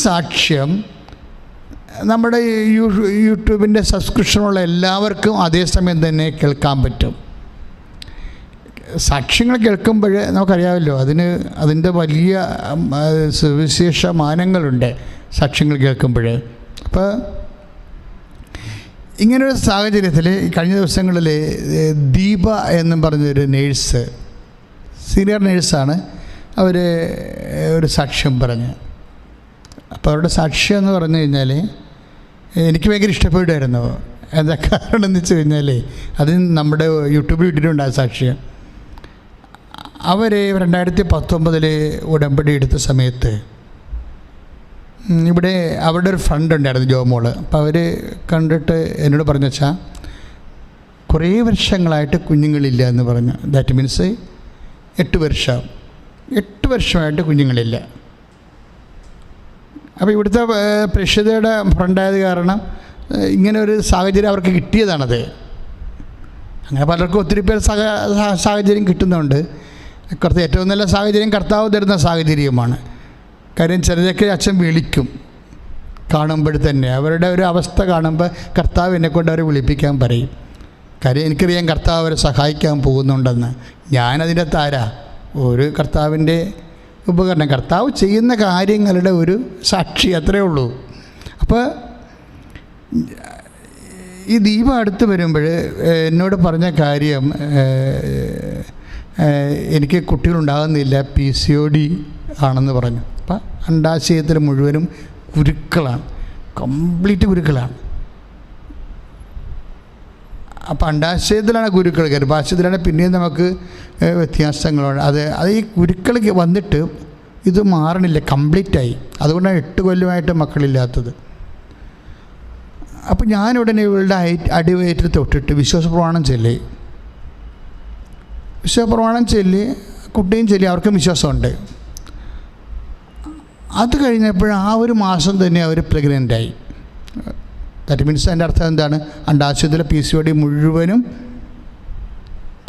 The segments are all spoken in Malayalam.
സാക്ഷ്യം നമ്മുടെ യൂട്യൂബിൻ്റെ സബ്സ്ക്രിപ്ഷനുള്ള എല്ലാവർക്കും അതേസമയം തന്നെ കേൾക്കാൻ പറ്റും. സാക്ഷ്യങ്ങൾ കേൾക്കുമ്പോൾ നമുക്കറിയാമല്ലോ, അതിൻ്റെ വലിയ സുവിശേഷ മാനങ്ങളുണ്ട് സാക്ഷ്യങ്ങൾ കേൾക്കുമ്പോൾ. അപ്പോൾ ഇങ്ങനൊരു സാഹചര്യത്തിൽ കഴിഞ്ഞ ദിവസങ്ങളിൽ ദീപ എന്നും പറഞ്ഞൊരു നേഴ്സ്, സീനിയർ നേഴ്സാണ്, അവർ ഒരു സാക്ഷ്യം പറഞ്ഞു. അപ്പോൾ അവരുടെ സാക്ഷ്യം എന്ന് പറഞ്ഞു കഴിഞ്ഞാൽ എനിക്ക് ഭയങ്കര ഇഷ്ടപ്പെടുമായിരുന്നു. എന്താ കാരണം എന്ന് വെച്ച് കഴിഞ്ഞാൽ അത് നമ്മുടെ യൂട്യൂബിൽ ഇട്ടിട്ടുണ്ട് ആ സാക്ഷ്യം. അവർ 2019 ഉടമ്പടി എടുത്ത സമയത്ത് ഇവിടെ അവിടെ ഒരു ഫ്രണ്ട് ഉണ്ടായിരുന്നു, ജോമോള്. അപ്പോൾ അവർ കണ്ടിട്ട് എന്നോട് പറഞ്ഞു വെച്ചാൽ കുറേ വർഷങ്ങളായിട്ട് കുഞ്ഞുങ്ങളില്ല എന്ന് പറഞ്ഞു. ദാറ്റ് മീൻസ് 8 വർഷമായിട്ട് കുഞ്ഞുങ്ങളില്ല. അപ്പോൾ ഇവിടുത്തെ പ്രേക്ഷിതയുടെ ഫ്രണ്ടായത് കാരണം ഇങ്ങനെ ഒരു സാഹചര്യം അവർക്ക് കിട്ടിയതാണത്. അങ്ങനെ പലർക്കും ഒത്തിരി പേർ സാഹചര്യം കിട്ടുന്നുണ്ട്. കുറച്ച് ഏറ്റവും നല്ല സാഹചര്യം കർത്താവ് തരുന്ന സാഹചര്യമാണ്. കാര്യം ചിലരൊക്കെ അച്ഛൻ വിളിക്കും കാണുമ്പോൾ തന്നെ, അവരുടെ ഒരു അവസ്ഥ കാണുമ്പോൾ കർത്താവ് എന്നെക്കൊണ്ട് അവരെ വിളിപ്പിക്കാൻ പറയും. കാര്യം എനിക്കറിയാം കർത്താവ് അവരെ സഹായിക്കാൻ പോകുന്നുണ്ടെന്ന്. ഞാനതിൻ്റെ താരാ ഒരു കർത്താവിൻ്റെ ഉപകരണം, കർത്താവ് ചെയ്യുന്ന കാര്യങ്ങളുടെ ഒരു സാക്ഷി, അത്രയേ ഉള്ളൂ. അപ്പോൾ ഈ ദീപം അടുത്ത് വരുമ്പോൾ എന്നോട് പറഞ്ഞ കാര്യം, എനിക്ക് കുട്ടികളുണ്ടാകുന്നില്ല, PCOD ആണെന്ന് പറഞ്ഞു. അപ്പം അണ്ഡാശയത്തിൽ മുഴുവനും കുരുക്കളാണ്, കംപ്ലീറ്റ് കുരുക്കളാണ്. അപ്പം അണ്ഡാശയത്തിലാണ് കുരുക്കൾ, ഗർഭാശയത്തിലാണ് പിന്നെയും നമുക്ക് വ്യത്യാസങ്ങളുണ്ട്. അത് ഈ കുരുക്കൾ വന്നിട്ട് ഇത് മാറണില്ല, കംപ്ലീറ്റായി. അതുകൊണ്ടാണ് 8 കൊല്ലമായിട്ട് മക്കളില്ലാത്തത്. അപ്പം ഞാനുടനെ ഇവളുടെ അടിവയറ്റിൽ തൊട്ടിട്ട് വിശ്വാസപ്രമാണം ചൊല്ലി, കുട്ടിയും ചൊല്ലി, അവർക്കും വിശ്വാസമുണ്ട്. അത് കഴിഞ്ഞപ്പോൾ ആ ഒരു മാസം തന്നെ അവർ പ്രഗ്നൻ്റായി. ദാറ്റ് മീൻസ് അതിൻ്റെ അർത്ഥം എന്താണ്? അണ്ഡാശയത്തിലെ PCOD മുഴുവനും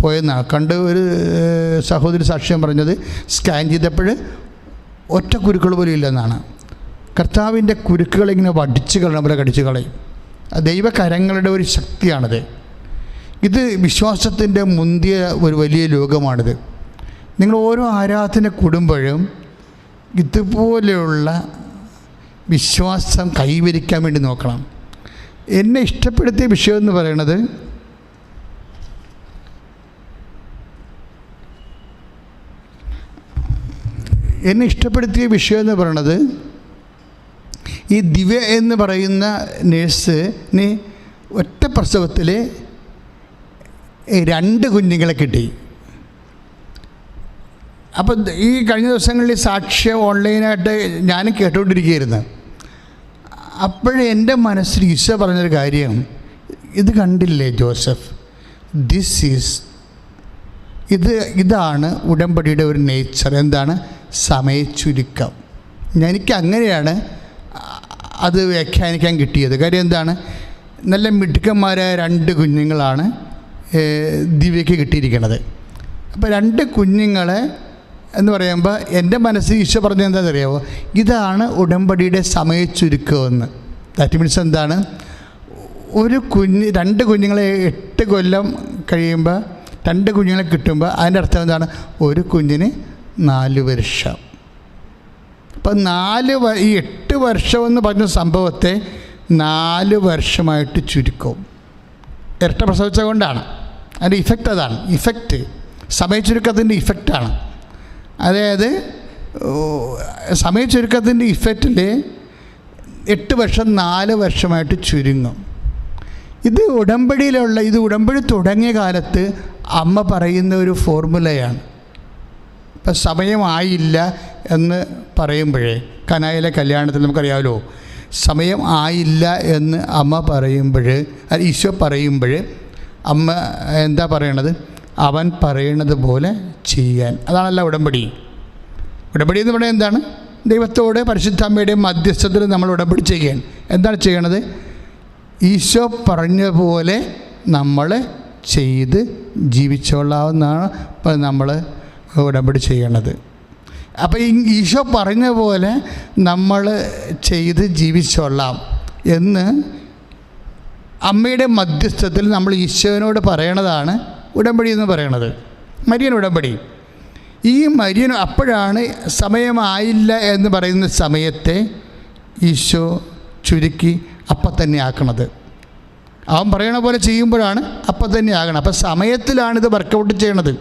പോയെന്നാണ്. കണ്ട് ഒരു സഹോദരി സാക്ഷ്യം പറഞ്ഞത്, സ്കാൻ ചെയ്തപ്പോൾ ഒറ്റ കുരുക്കൾ പോലും ഇല്ലെന്നാണ്. കർത്താവിൻ്റെ കുരുക്കളിങ്ങനെ വടിച്ച് കളയണം പോലെ കടിച്ച് കളയും. ദൈവകരങ്ങളുടെ ഒരു ശക്തിയാണിത്. ഇത് വിശ്വാസത്തിൻ്റെ മുന്തിയ ഒരു വലിയ ലോകമാണിത്. നിങ്ങൾ ഓരോ ആരാധന കൂടുമ്പോഴും ഇതുപോലെയുള്ള വിശ്വാസം കൈവരിക്കാൻ വേണ്ടി നോക്കണം. എന്നെ ഇഷ്ടപ്പെടുത്തിയ വിഷയം എന്ന് പറയുന്നത്, ഈ ദിവ്യ എന്ന് പറയുന്ന നേഴ്സിന് ഒറ്റ പ്രസവത്തിൽ 2 കുഞ്ഞുങ്ങളെ കിട്ടി. അപ്പം ഈ കഴിഞ്ഞ ദിവസങ്ങളിൽ സാക്ഷ്യം ഓൺലൈനായിട്ട് ഞാനും കേട്ടുകൊണ്ടിരിക്കുകയായിരുന്നു. അപ്പോഴേ എൻ്റെ മനസ്സിൽ ഈശോ പറഞ്ഞൊരു കാര്യം, ഇത് കണ്ടില്ലേ ജോസഫ്, ഇതാണ് ഉടമ്പടിയുടെ ഒരു നേച്ചർ. എന്താണ്? സമയച്ചുരുക്കം. എനിക്ക് അങ്ങനെയാണ് അത് വ്യാഖ്യാനിക്കാൻ കിട്ടിയത്. കാര്യം എന്താണ്? നല്ല മിടുക്കന്മാരായ 2 കുഞ്ഞുങ്ങളാണ് ദിവ്യയ്ക്ക് കിട്ടിയിരിക്കുന്നത്. അപ്പോൾ 2 കുഞ്ഞുങ്ങളെ എന്ന് പറയുമ്പോൾ എൻ്റെ മനസ്സിൽ ഈശോ പറഞ്ഞത് എന്താണെന്ന് അറിയാമോ? ഇതാണ് ഉടമ്പടിയുടെ സമയച്ചുരുക്കമെന്ന്. ദാറ്റ് മീൻസ് എന്താണ്? 2 കുഞ്ഞുങ്ങളെ 8 കൊല്ലം കഴിയുമ്പോൾ 2 കുഞ്ഞുങ്ങളെ കിട്ടുമ്പോൾ അതിൻ്റെ അർത്ഥം എന്താണ്? ഒരു കുഞ്ഞിന് 4 വർഷം. അപ്പം 8 വർഷമെന്ന് പറഞ്ഞ സംഭവത്തെ 4 വർഷമായിട്ട് ചുരുക്കും. ഇരട്ട പ്രസവിച്ച കൊണ്ടാണ്. അതിൻ്റെ ഇഫക്റ്റ് അതാണ്. സമയച്ചുരുക്കത്തിൻ്റെ ഇഫക്റ്റാണ്. അതായത് സമയച്ചുരുക്കത്തിൻ്റെ ഇഫക്റ്റിൽ 8 വർഷം 4 വർഷമായിട്ട് ചുരുങ്ങും. ഇത് ഉടമ്പടി തുടങ്ങിയ കാലത്ത് അമ്മ പറയുന്ന ഒരു ഫോർമുലയാണ്. ഇപ്പം സമയമായില്ല എന്ന് പറയുമ്പോഴേ, കനായിലെ കല്യാണത്തിൽ നമുക്കറിയാമല്ലോ, സമയം ആയില്ല എന്ന് അമ്മ പറയുമ്പോൾ, ഈശോ പറയുമ്പോൾ അമ്മ എന്താ പറയണത്? അവൻ പറയണത് പോലെ ചെയ്യാൻ. അതാണല്ലോ ഉടമ്പടി. ഉടമ്പടി എന്ന് പറയുന്നത് എന്താണ്? ദൈവത്തോട് പരിശുദ്ധാമ്മയുടെയും മധ്യസ്ഥത്തിൽ നമ്മൾ ഉടമ്പടി ചെയ്യാൻ. എന്താണ് ചെയ്യണത്? ഈശോ പറഞ്ഞ പോലെ നമ്മൾ ചെയ്ത് ജീവിച്ചോളാവുന്നതാണ് ഇപ്പം നമ്മൾ ഉടമ്പടി ചെയ്യണത്. അപ്പോൾ ഈശോ പറഞ്ഞ പോലെ നമ്മൾ ചെയ്ത് ജീവിച്ചോളാം എന്ന് അമ്മയുടെ മധ്യസ്ഥത്തിൽ നമ്മൾ ഈശോനോട് പറയണതാണ് ഉടമ്പടി എന്ന് പറയണത്, മരിയൻ ഉടമ്പടി. ഈ മരിയൻ അപ്പോഴാണ് സമയമായില്ല എന്ന് പറയുന്ന സമയത്തെ ഈശോ ചുരുക്കി അപ്പം തന്നെ ആക്കണത്. അവൻ പറയണ പോലെ ചെയ്യുമ്പോഴാണ് അപ്പം തന്നെ ആകണം. അപ്പം സമയത്തിലാണിത് വർക്കൗട്ട് ചെയ്യണത്.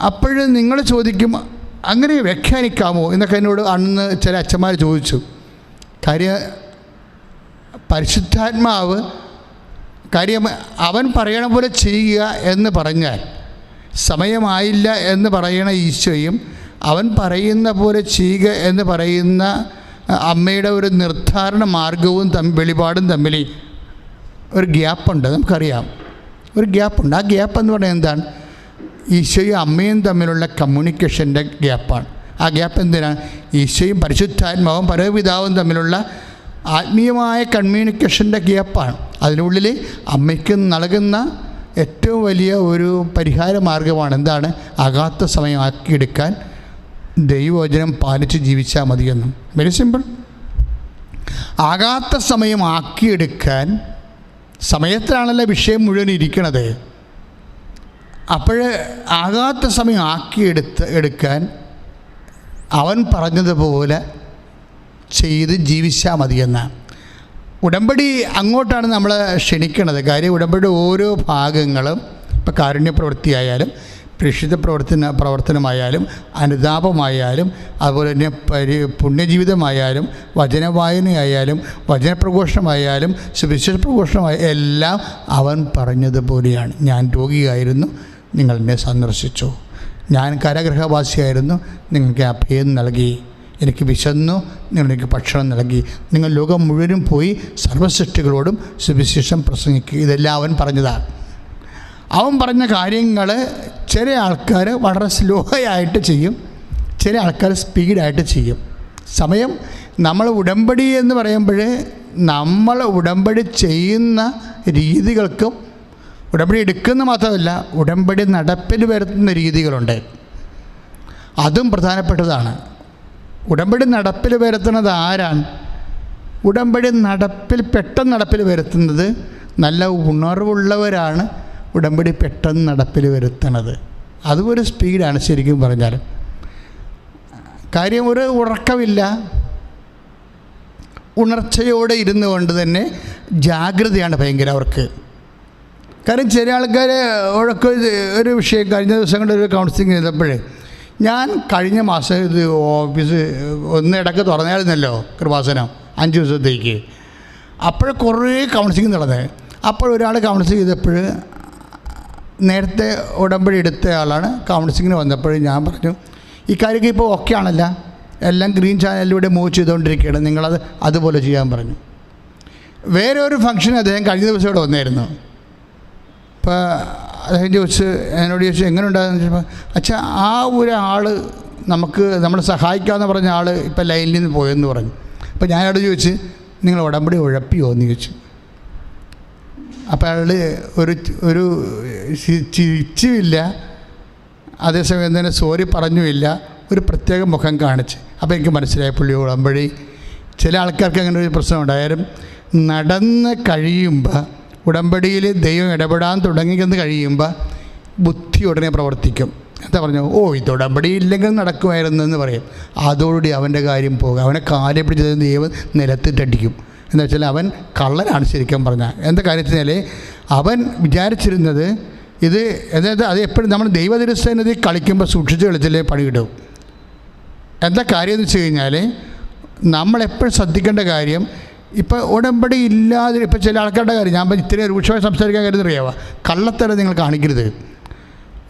അപ്പോഴും നിങ്ങൾ ചോദിക്കും, അങ്ങനെ വ്യാഖ്യാനിക്കാമോ എന്നൊക്കെ എന്നോട് അന്ന് ചില അച്ഛന്മാർ ചോദിച്ചു. പരിശുദ്ധാത്മാവ് അവൻ പറയണ പോലെ ചെയ്യുക എന്ന് പറഞ്ഞാൽ സമയമായില്ല എന്ന് പറയണ ഈശോയും അവൻ പറയുന്ന പോലെ ചെയ്യുക എന്ന് പറയുന്ന അമ്മയുടെ ഒരു നിർദ്ധാരണ മാർഗവും വെളിപാടും തമ്മിൽ ഒരു ഗ്യാപ്പുണ്ട്, നമുക്കറിയാം. ഒരു ഗ്യാപ്പുണ്ട്. ആ ഗ്യാപ്പ് എന്ന് പറയുന്നത് എന്താണ്? ഈശോയും അമ്മയും തമ്മിലുള്ള കമ്മ്യൂണിക്കേഷൻ്റെ ഗ്യാപ്പാണ്. ആ ഗ്യാപ്പ് എന്തിനാണ്? ഈശോയും പരിശുദ്ധാത്മാവും പരമപിതാവും തമ്മിലുള്ള ആത്മീയമായ കമ്മ്യൂണിക്കേഷൻ്റെ ഗ്യാപ്പാണ്. അതിനുള്ളിൽ അമ്മയ്ക്ക് നൽകുന്ന ഏറ്റവും വലിയ ഒരു പരിഹാര മാർഗമാണ് എന്താണ്? ആകാത്ത സമയമാക്കിയെടുക്കാൻ ദൈവവചനം പാലിച്ച് ജീവിച്ചാൽ മതിയെന്നും. Very simple. ആകാത്ത സമയമാക്കിയെടുക്കാൻ സമയത്തിലാണല്ലോ വിഷയം മുഴുവൻ ഇരിക്കണത്. അപ്പോൾ ആകാത്ത സമയം എടുക്കാൻ അവൻ പറഞ്ഞതുപോലെ ചെയ്ത് ജീവിച്ചാൽ മതിയെന്നാണ്. ഉടമ്പടി അങ്ങോട്ടാണ് നമ്മൾ ക്ഷണിക്കണത്. കാര്യം ഉടമ്പടി ഓരോ ഭാഗങ്ങളും, ഇപ്പോൾ കാരുണ്യ പ്രവൃത്തിയായാലും പ്രേക്ഷിത പ്രവർത്തനമായാലും അനുതാപമായാലും അതുപോലെ തന്നെ പുണ്യജീവിതമായാലും വചനവായനയായാലും വചനപ്രഘോഷണമായാലും സുവിശേഷ പ്രഘോഷണമായാലും എല്ലാം അവൻ പറഞ്ഞതുപോലെയാണ്. ഞാൻ രോഗിയായിരുന്നു, നിങ്ങൾ എന്നെ സന്ദർശിച്ചു. ഞാൻ കാരാഗൃഹവാസിയായിരുന്നു, നിങ്ങൾക്ക് അഭയം നൽകി. എനിക്ക് വിശന്നു, നിങ്ങൾ എനിക്ക് ഭക്ഷണം നൽകി. നിങ്ങൾ ലോകം മുഴുവനും പോയി സർവ്വസൃഷ്ടികളോടും സുവിശേഷം പ്രസംഗിക്കുക. ഇതെല്ലാം അവൻ പറഞ്ഞതാണ്. അവൻ പറഞ്ഞ കാര്യങ്ങൾ ചില ആൾക്കാർ വളരെ സ്ലോയായിട്ട് ചെയ്യും, ചില ആൾക്കാർ സ്പീഡായിട്ട് ചെയ്യും. സമയം നമ്മൾ ഉടമ്പടി എന്ന് പറയുമ്പോൾ നമ്മൾ ഉടമ്പടി ചെയ്യുന്ന രീതികൾക്കും ഉടമ്പടി എടുക്കുന്ന മാത്രമല്ല ഉടമ്പടി നടപ്പിൽ വരുത്തുന്ന രീതികളുണ്ട്. അതും പ്രധാനപ്പെട്ടതാണ്. ഉടമ്പടി നടപ്പിൽ വരുത്തുന്നത് ആരാണ്? ഉടമ്പടി പെട്ടെന്ന് നടപ്പിൽ വരുത്തുന്നത് നല്ല ഉണർവുള്ളവരാണ്. ഉടമ്പടി പെട്ടെന്ന് നടപ്പിൽ വരുത്തണത് അതും ഒരു സ്പീഡാണ് ശരിക്കും പറഞ്ഞാൽ. കാര്യം ഒരു ഉറക്കമില്ല, ഉണർച്ചയോടെ ഇരുന്നു കൊണ്ട് തന്നെ ജാഗ്രതയാണ് ഭയങ്കര അവർക്ക്. കാര്യം ചില ആൾക്കാർ ഒരു വിഷയം കഴിഞ്ഞ ദിവസങ്ങളുടെ ഒരു കൗൺസിലിംഗ് ചെയ്തപ്പോഴേ ഞാൻ കഴിഞ്ഞ മാസം ഇത് ഓഫീസ് ഇടയ്ക്ക് തുറന്നായിരുന്നല്ലോ കൃപാസനം 5 ദിവസത്തേക്ക്. അപ്പോൾ കുറേ കൗൺസിലിംഗ് നടന്നത്. അപ്പോൾ ഒരാൾ കൗൺസിലിംഗ് ചെയ്തപ്പോൾ നേരത്തെ ഉടമ്പടി എടുത്ത ആളാണ്. കൗൺസിലിങ്ങിന് വന്നപ്പോൾ ഞാൻ പറഞ്ഞു, ഈ കാര്യമൊക്കെ ഇപ്പോൾ ഓക്കെ ആണല്ല, എല്ലാം ഗ്രീൻ ചാനലിലൂടെ മൂവ് ചെയ്തുകൊണ്ടിരിക്കുകയാണ്, നിങ്ങളത് അതുപോലെ ചെയ്യാൻ പറഞ്ഞു. വേറെ ഒരു ഫംഗ്ഷൻ അദ്ദേഹം കഴിഞ്ഞ ദിവസം ഇവിടെ വന്നായിരുന്നു. അപ്പോൾ അദ്ദേഹം എന്നോട് ചോദിച്ചു എങ്ങനെ ഉണ്ടാകുന്ന ചോദിച്ചപ്പോൾ, അച്ഛാ ആ ഒരാൾ നമ്മൾ സഹായിക്കാമെന്ന് പറഞ്ഞ ആൾ ഇപ്പോൾ ലൈനിൽ നിന്ന് പോയെന്ന് പറഞ്ഞു. അപ്പോൾ ഞാനവിടെ ചോദിച്ച് നിങ്ങൾ ഉടമ്പടി ഉഴപ്പിയോ എന്ന് ചോദിച്ചു. അപ്പോൾ അയാൾ ഒരു ചിരിച്ചുമില്ല, അതേസമയം തന്നെ സോറി പറഞ്ഞുമില്ല, ഒരു പ്രത്യേക മുഖം കാണിച്ച്. അപ്പോൾ എനിക്ക് മനസ്സിലായി പുള്ളി ഉടമ്പടി. ചില ആൾക്കാർക്ക് അങ്ങനെ ഒരു പ്രശ്നം ഉണ്ടായാലും നടന്ന് കഴിയുമ്പോൾ ഉടമ്പടിയിൽ ദൈവം ഇടപെടാൻ തുടങ്ങിയെന്ന് കഴിയുമ്പോൾ ബുദ്ധി ഉടനെ പ്രവർത്തിക്കും. എന്താ പറഞ്ഞു, ഓ ഇത് ഉടമ്പടി ഇല്ലെങ്കിൽ നടക്കുമായിരുന്നു എന്ന് പറയും. അതോടുകൂടി അവൻ്റെ കാര്യം പോകുക. അവനെ കാലെ പിടിച്ചത് ദൈവം നിലത്തിട്ടടിക്കും. എന്ന് വെച്ചാൽ അവൻ കള്ളനാണ് ശരിക്കും പറഞ്ഞാൽ. എന്താ കാര്യത്തിനാൽ അവൻ വിചാരിച്ചിരുന്നത് ഇത് അതായത് അത് എപ്പോഴും നമ്മൾ ദൈവതിരുസേനത്തിൽ കളിക്കുമ്പോൾ സൂക്ഷിച്ച് കളിച്ചാലേ പണി കിട്ടും. എന്താ കാര്യം എന്ന് വെച്ച് കഴിഞ്ഞാൽ നമ്മളെപ്പോഴും ശ്രദ്ധിക്കേണ്ട കാര്യം, ഇപ്പോൾ ഉടമ്പടി ഇല്ലാതെ ഇപ്പോൾ ചില ആൾക്കാരുടെ കാര്യം ഞാൻ ഇത്രയും രൂക്ഷമായി സംസാരിക്കാൻ കാര്യം അറിയാവുക, കള്ളത്തരം നിങ്ങൾ കാണിക്കരുത്.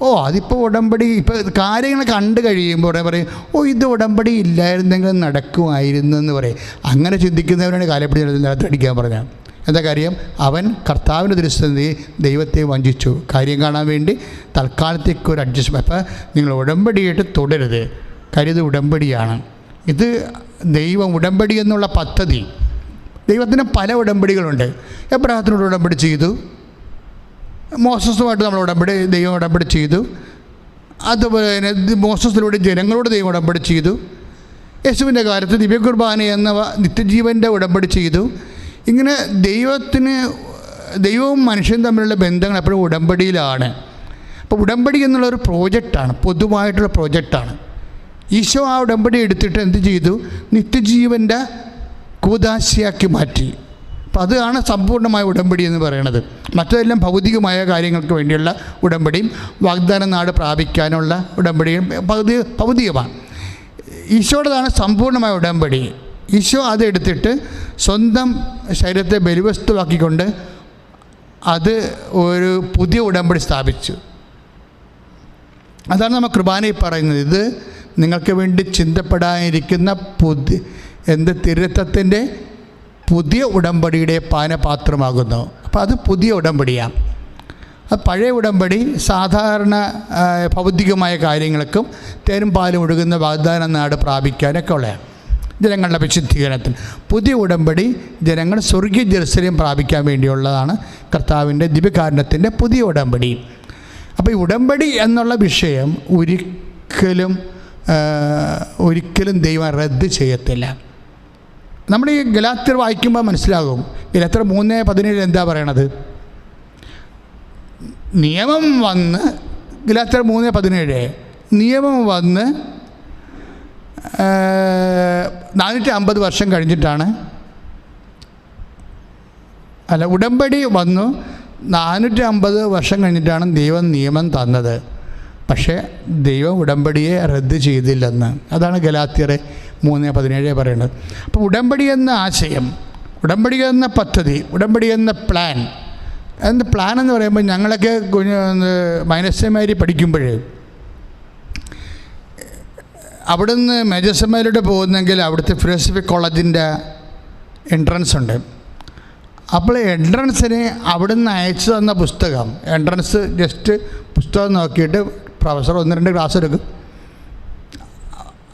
ഓ അതിപ്പോൾ ഉടമ്പടി ഇപ്പോൾ കാര്യങ്ങൾ കണ്ടു കഴിയുമ്പോൾ ഉടനെ പറയും, ഓ ഇത് ഉടമ്പടി ഇല്ലായിരുന്നെങ്കിൽ നടക്കുമായിരുന്നു എന്ന് പറയും. അങ്ങനെ ചിന്തിക്കുന്നവരാണ് കാലപ്പിടി നിലത്തടിക്കാൻ പറഞ്ഞാൽ. എന്താ കാര്യം, അവൻ കർത്താവിൻ്റെ ദൃശ്യത്തെ ദൈവത്തെ വഞ്ചിച്ചു. കാര്യം കാണാൻ വേണ്ടി തൽക്കാലത്തേക്ക് ഒരു അഡ്ജസ്റ്റ്മെൻറ്റ്. അപ്പോൾ നിങ്ങൾ ഉടമ്പടിയായിട്ട് തുടരുത്. കാര്യം ഇത് ഉടമ്പടിയാണ്. ഇത് ദൈവം ഉടമ്പടി എന്നുള്ള പദ്ധതി, ദൈവത്തിന് പല ഉടമ്പടികളുണ്ട്. എബ്രാഹത്തിനോട് ഉടമ്പടി ചെയ്തു, മോസസുമായിട്ട് നമ്മൾ ദൈവം ഉടമ്പടി ചെയ്തു. അതുപോലെ തന്നെ മോസസിലൂടെ ജനങ്ങളോട് ദൈവം ഉടമ്പടി ചെയ്തു. യേശുവിൻ്റെ കാലത്ത് ദിവ്യകുർബാന എന്ന നിത്യജീവൻ്റെ ഉടമ്പടി ചെയ്തു. ഇങ്ങനെ ദൈവവും മനുഷ്യനും തമ്മിലുള്ള ബന്ധങ്ങൾ എപ്പോഴും ഉടമ്പടിയിലാണ്. അപ്പോൾ ഉടമ്പടി എന്നുള്ളൊരു പ്രോജക്റ്റാണ്, പൊതുവായിട്ടുള്ള പ്രോജക്റ്റാണ്. ഈശോ ആ ഉടമ്പടി എടുത്തിട്ട് എന്ത് ചെയ്തു? നിത്യജീവൻ്റെ കൂദാശയാക്കി മാറ്റി. അപ്പം അതാണ് സമ്പൂർണ്ണമായ ഉടമ്പടി എന്ന് പറയുന്നത്. മറ്റതെല്ലാം ഭൗതികമായ കാര്യങ്ങൾക്ക് വേണ്ടിയുള്ള ഉടമ്പടിയും വാഗ്ദാന നാട് പ്രാപിക്കാനുള്ള ഉടമ്പടിയും ഭൗതികമാണ്. ഈശോയുടേതാണ് സമ്പൂർണ്ണമായ ഉടമ്പടി. ഈശോ അതെടുത്തിട്ട് സ്വന്തം ശരീരത്തെ ബലിവസ്തുവാക്കിക്കൊണ്ട് അത് ഒരു പുതിയ ഉടമ്പടി സ്ഥാപിച്ചു. അതാണ് നമ്മൾ കുർബാനയിൽ പറയുന്നത്. ഇത് നിങ്ങൾക്ക് വേണ്ടി ചിന്തപ്പെടാനിരിക്കുന്ന തിരുരക്തത്തിൻ്റെ പുതിയ ഉടമ്പടിയുടെ പാനപാത്രമാകുന്നു. അപ്പോൾ അത് പുതിയ ഉടമ്പടിയാണ്. അത് പഴയ ഉടമ്പടി സാധാരണ ഭൗതികമായ കാര്യങ്ങൾക്കും തേനും പാലും ഒഴുകുന്ന വാഗ്ദാന നാട് പ്രാപിക്കാനൊക്കെ ഉള്ളതാണ്, ജനങ്ങളുടെ വിശുദ്ധീകരണത്തിന്. പുതിയ ഉടമ്പടി ജനങ്ങൾ സ്വർഗീയ ജെറുസലേം പ്രാപിക്കാൻ വേണ്ടിയുള്ളതാണ്. കർത്താവിൻ്റെ ദിവ്യകാരുണ്യത്തിൻ്റെ പുതിയ ഉടമ്പടി. അപ്പോൾ ഈ ഉടമ്പടി എന്നുള്ള വിഷയം ഒരിക്കലും ദൈവം റദ്ദ് ചെയ്യത്തില്ല. നമ്മൾ ഈ ഗലാത്യർ വായിക്കുമ്പോൾ മനസ്സിലാകും. ഗലാത്യർ 3:17 എന്താ പറയണത്? നിയമം വന്ന്, ഗലാത്യർ 3:17 നിയമം വന്ന് 450 വർഷം കഴിഞ്ഞിട്ടാണ്, ഉടമ്പടി വന്നു 450 വർഷം കഴിഞ്ഞിട്ടാണ് ദൈവം നിയമം തന്നത്. പക്ഷേ ദൈവം ഉടമ്പടിയെ റദ്ദ് ചെയ്തില്ലെന്ന്. അതാണ് ഗലാത്യർ 3:17 പറയുന്നത്. അപ്പോൾ ഉടമ്പടി എന്ന ആശയം, ഉടമ്പടി എന്ന പദ്ധതി, ഉടമ്പടി എന്ന പ്ലാൻ എന്ന് പറയുമ്പോൾ ഞങ്ങളൊക്കെ മൈനസ്യമാരി പഠിക്കുമ്പോൾ അവിടുന്ന് മേജർ സെമിനാരിയിലൂടെ പോകുന്നെങ്കിൽ അവിടുത്തെ ഫിലോസഫി കോളേജിൻ്റെ എൻട്രൻസ് ഉണ്ട്. അപ്പോൾ എൻട്രൻസിന് അവിടുന്ന് അയച്ചു തന്ന പുസ്തകം, എൻട്രൻസ് ജസ്റ്റ് പുസ്തകം നോക്കിയിട്ട് പ്രൊഫസർ 1-2 ക്ലാസ് എടുക്കും.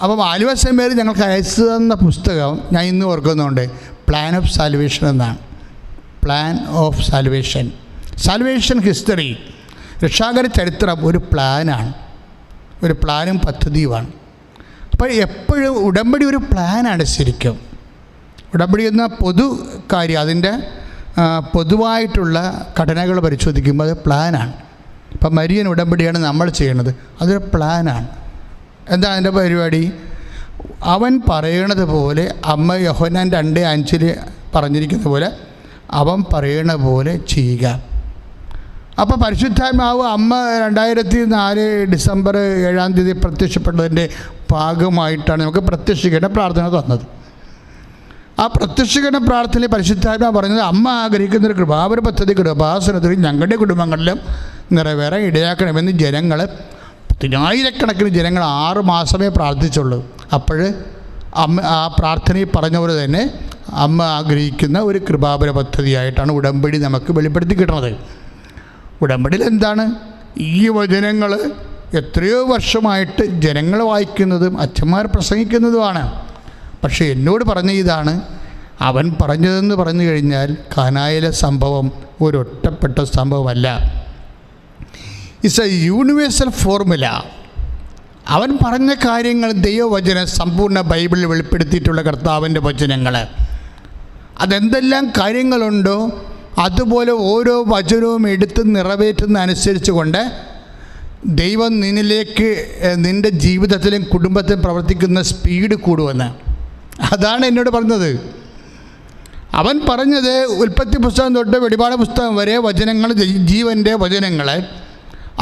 അപ്പം ആലുവ സെമിനാരിൽ ഞങ്ങൾക്ക് അയച്ചു തന്ന പുസ്തകം ഞാൻ ഇന്ന് ഓർക്കുന്നുണ്ട്. പ്ലാൻ ഓഫ് സാൽവേഷൻ എന്നാണ്. Plan of salvation, salvation history, രക്ഷാകര ചരിത്രം ഒരു പ്ലാനാണ്, ഒരു പ്ലാനും പദ്ധതിയുമാണ്. അപ്പോൾ എപ്പോഴും ഉടമ്പടി ഒരു പ്ലാനാണ്. ശരിക്കും ഉടമ്പടി എന്ന പൊതു കാര്യം, അതിൻ്റെ പൊതുവായിട്ടുള്ള ഘടനകൾ പരിശോധിക്കുമ്പോൾ അത് പ്ലാനാണ്. ഇപ്പം മരിയൻ ഉടമ്പടിയാണ് നമ്മൾ ചെയ്യുന്നത്, അതൊരു പ്ലാനാണ്. എന്താ അതിൻ്റെ പരിപാടി? അവൻ പറയണത് പോലെ, അമ്മ യോഹന്നാൻ 2:5 പറഞ്ഞിരിക്കുന്ന പോലെ അവൻ പറയണ പോലെ ചെയ്യുക. അപ്പോൾ പരിശുദ്ധാത്മാവ് അമ്മ 2004 ഡിസംബർ 7-ാം തീയതി പ്രത്യക്ഷപ്പെട്ടതിൻ്റെ ഭാഗമായിട്ടാണ് നമുക്ക് പ്രത്യക്ഷീകരണ പ്രാർത്ഥന തന്നത്. ആ പ്രത്യക്ഷീകരണ പ്രാർത്ഥനയിൽ പരിശുദ്ധാത്മാവ് പറഞ്ഞത്, അമ്മ ആഗ്രഹിക്കുന്നൊരു കൃപാവര പദ്ധതി കൃപാസനത്തിൽ ഞങ്ങളുടെ കുടുംബങ്ങളിലും നിറവേറാൻ ഇടയാക്കണമെന്ന് ജനങ്ങൾ, 10,000-കണക്കിന് ജനങ്ങൾ 6 മാസമേ പ്രാർത്ഥിച്ചുള്ളൂ. അപ്പോൾ അമ്മ ആ പ്രാർത്ഥനയിൽ പറഞ്ഞ പോലെ തന്നെ അമ്മ ആഗ്രഹിക്കുന്ന ഒരു കൃപാപര പദ്ധതിയായിട്ടാണ് ഉടമ്പടി നമുക്ക് വെളിപ്പെടുത്തി കിട്ടുന്നത്. ഉടമ്പടിയിൽ എന്താണ്? ഈ വചനങ്ങൾ എത്രയോ വർഷമായിട്ട് ജനങ്ങൾ വായിക്കുന്നതും അച്ഛന്മാർ പ്രസംഗിക്കുന്നതുമാണ്. പക്ഷേ എന്നോട് പറഞ്ഞ ഇതാണ്, അവൻ പറഞ്ഞതെന്ന് പറഞ്ഞു കഴിഞ്ഞാൽ കാനായിലെ സംഭവം ഒരൊറ്റപ്പെട്ട സംഭവമല്ല. It's A universal formula. അവൻ പറഞ്ഞ കാര്യങ്ങൾ ദൈവവചനം സമ്പൂർണ്ണ ബൈബിളിൽ വെളിപ്പെടുത്തിയിട്ടുള്ള കർത്താവിൻ്റെ വചനങ്ങൾ, അതെന്തെല്ലാം കാര്യങ്ങളുണ്ടോ അതുപോലെ ഓരോ വചനവും എടുത്ത് നിറവേറ്റുന്ന അനുസരിച്ച് കൊണ്ട് ദൈവം നിന്നിലേക്ക്, നിൻ്റെ ജീവിതത്തിലും കുടുംബത്തിലും പ്രവർത്തിക്കുന്ന സ്പീഡ് കൂടുമെന്ന്. അതാണ് എന്നോട് പറഞ്ഞത്. അവൻ പറഞ്ഞത് ഉൽപ്പത്തി പുസ്തകം തൊട്ട് വെളിപാട് പുസ്തകം വരെ വചനങ്ങൾ, ജീവൻ്റെ വചനങ്ങൾ,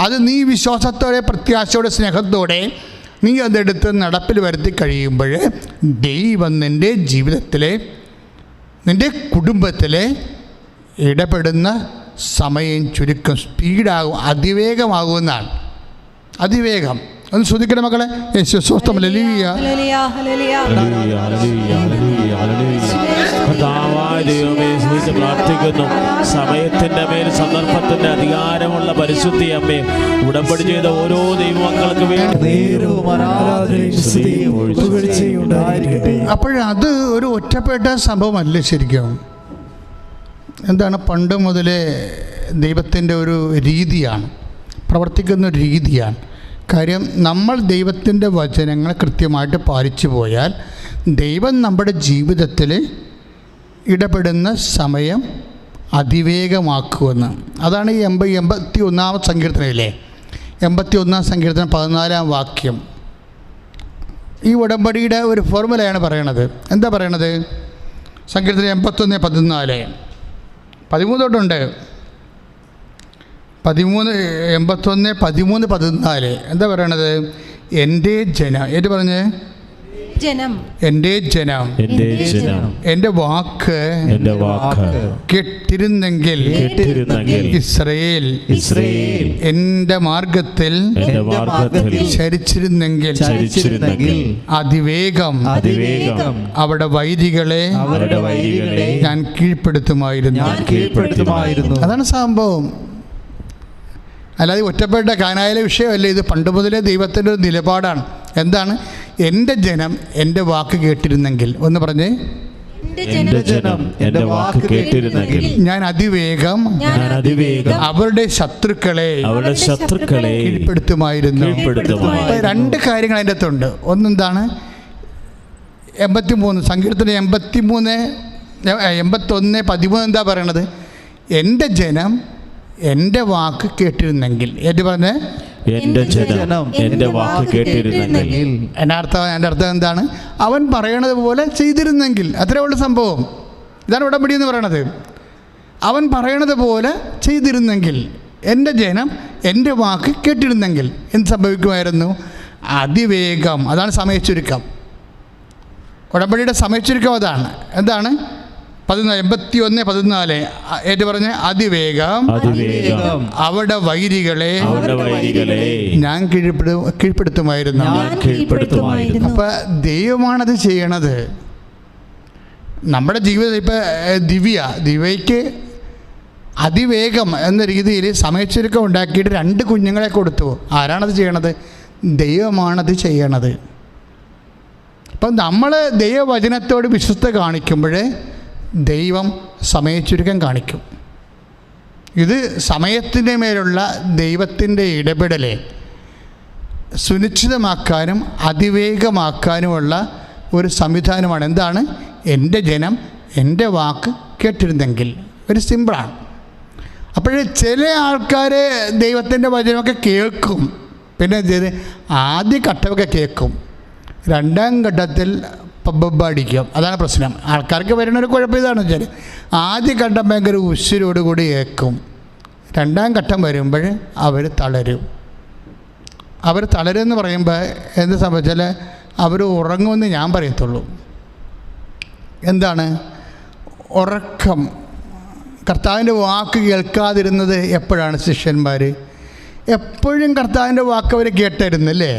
അത് നീ വിശ്വാസത്തോടെ, പ്രത്യാശയോടെ, സ്നേഹത്തോടെ നീ അതെടുത്ത് നടപ്പിൽ വരുത്തി കഴിയുമ്പോൾ ദൈവം നിൻ്റെ ജീവിതത്തിലെ, നിൻ്റെ കുടുംബത്തിലെ ഇടപെടുന്ന സമയം ചുരുക്കം, സ്പീഡാകും, അതിവേഗമാകുമെന്നാണ്. അതിവേഗം. ഒന്ന് ശ്രദ്ധിക്കണം മക്കളെ. യേശുസ്തോത്രം. ഹല്ലേലൂയ. പ്രാർത്ഥിക്കുന്നു. സമയത്തിൻ്റെ മേൽ സന്ദർഭത്തിൻ്റെ അധികാരമുള്ള പരിശുദ്ധി അമ്മേ, ഉടമ്പടി ചെയ്ത ഓരോ ദൈവമക്കൾക്ക് വേണ്ടി അപ്പോഴത് ഒരു ഒറ്റപ്പെട്ട സംഭവമല്ല. ശരിക്കും എന്താണ്, പണ്ട് മുതലേ ദൈവത്തിൻ്റെ ഒരു രീതിയാണ്, പ്രവർത്തിക്കുന്ന ഒരു രീതിയാണ്. കാര്യം നമ്മൾ ദൈവത്തിൻ്റെ വചനങ്ങൾ കൃത്യമായിട്ട് പാലിച്ചു പോയാൽ ദൈവം നമ്മുടെ ജീവിതത്തിൽ ഇടപെടുന്ന സമയം അതിവേഗമാക്കുമെന്ന്. അതാണ് ഈ 81-ാം സങ്കീർത്തനയിലെ 81-ാം സങ്കീർത്തനം 14-ാം വാക്യം. ഈ ഉടമ്പടിയുടെ ഒരു ഫോർമുലയാണ് പറയണത്. എന്താ പറയണത്? സങ്കീർത്തനം 81:14 13 തൊട്ടുണ്ട്. 81:13-14 എന്താ പറയണത്? എൻ്റെ ജനം, ഏറ്റു പറഞ്ഞ് എൻ്റെ ജനം എൻ്റെ വാക്ക് കേട്ടിരുന്നെങ്കിൽ ഇസ്രായേൽ എൻ്റെ മാർഗത്തിൽ ചരിച്ചിരുന്നെങ്കിൽ അതിവേഗം അവിടെ വൈദികളെ ഞാൻ കീഴ്പ്പെടുത്തുമായിരുന്നു. അതാണ് സംഭവം. അല്ലാതെ ഒറ്റപ്പെട്ട കാനായിലെ വിഷയമല്ല ഇത്. പണ്ട് മുതലേ ദൈവത്തിൻ്റെ ഒരു നിലപാടാണ്. എന്താണ്? എൻ്റെ ജനം എൻ്റെ വാക്ക് കേട്ടിരുന്നെങ്കിൽ. ഒന്ന് പറഞ്ഞേ, എൻ്റെ ജനം എൻ്റെ വാക്ക് കേട്ടിരുന്നെങ്കിൽ ഞാൻ അതിവേഗം അവരുടെ ശത്രുക്കളെ കീഴ്പ്പെടുത്തുമായിരുന്നു. രണ്ട് കാര്യങ്ങൾ അതിൻ്റെ അകത്തുണ്ട്. ഒന്നെന്താണ്? 83 സങ്കീർത്തനം 81:13 എന്താ പറയണത്? എൻ്റെ ജനം എൻ്റെ വാക്ക് കേട്ടിരുന്നെങ്കിൽ. ഏറ്റു പറഞ്ഞേ, എൻ്റെ ജനം എൻ്റെ വാക്ക് കേട്ടിരുന്നെങ്കിൽ. എൻ്റെ അർത്ഥം എന്താണ്? അവൻ പറയണത് പോലെ ചെയ്തിരുന്നെങ്കിൽ. അത്രേ ഉള്ള സംഭവം. ഇതാണ് ഉടമ്പടി എന്ന് പറയണത്. അവൻ പറയണത് പോലെ ചെയ്തിരുന്നെങ്കിൽ, എൻ്റെ ജനം എൻ്റെ വാക്ക് കേട്ടിരുന്നെങ്കിൽ എന്ത് സംഭവിക്കുമായിരുന്നു? അതിവേഗം. അതാണ് സമയച്ചുരുക്കം. ഉടമ്പടിയുടെ സമയച്ചുരുക്കം അതാണ്. എന്താണ്? 81:14 ഏറ്റു പറഞ്ഞ് അതിവേഗം അവിടെ വൈരികളെ ഞാൻ കീഴ്പ്പെടുത്തുമായിരുന്നു. അപ്പൊ ദൈവമാണത് ചെയ്യണത്. നമ്മുടെ ജീവിതം ഇപ്പം ദിവ്യയ്ക്ക് അതിവേഗം എന്ന രീതിയിൽ സമയച്ചുരുക്കം ഉണ്ടാക്കിയിട്ട് 2 കുഞ്ഞുങ്ങളെ കൊടുത്തു. ആരാണത് ചെയ്യണത്? ദൈവമാണത് ചെയ്യണത്. അപ്പം നമ്മൾ ദൈവവചനത്തോട് വിശ്വസ്ത കാണിക്കുമ്പോൾ ദൈവം സമയച്ചുരുക്കം കാണിക്കും. ഇത് സമയത്തിൻ്റെ മേലുള്ള ദൈവത്തിൻ്റെ ഇടപെടലെ സുനിശ്ചിതമാക്കാനും അതിവേഗമാക്കാനുമുള്ള ഒരു സംവിധാനമാണ്. എന്താണ്? എൻ്റെ ജനം എൻ്റെ വാക്ക് കേട്ടിരുന്നെങ്കിൽ. ഒരു സിമ്പിളാണ്. അപ്പോഴേ ചില ആൾക്കാർ ദൈവത്തിൻ്റെ വചനമൊക്കെ കേൾക്കും. പിന്നെ ആദ്യ ഘട്ടമൊക്കെ കേൾക്കും, 2ാം ഘട്ടത്തിൽ അടിക്കും. അതാണ് പ്രശ്നം. ആൾക്കാർക്ക് വരുന്നൊരു കുഴപ്പം ഇതാണെന്ന് വെച്ചാൽ ആദ്യ ഘട്ടം ഭയങ്കര ഉശിരോടുകൂടി കേൾക്കും. 2ാം ഘട്ടം വരുമ്പോൾ അവർ തളരും. അവർ തളരുമെന്ന് പറയുമ്പോൾ എന്ത് സംഭവിച്ചാൽ അവർ ഉറങ്ങുമെന്ന് ഞാൻ പറയത്തുള്ളൂ. എന്താണ് ഉറക്കം? കർത്താവിൻ്റെ വാക്ക് കേൾക്കാതിരുന്നത് എപ്പോഴാണ്? ശിഷ്യന്മാർ എപ്പോഴും കർത്താവിൻ്റെ വാക്ക് അവർ കേട്ടായിരുന്നല്ലേ.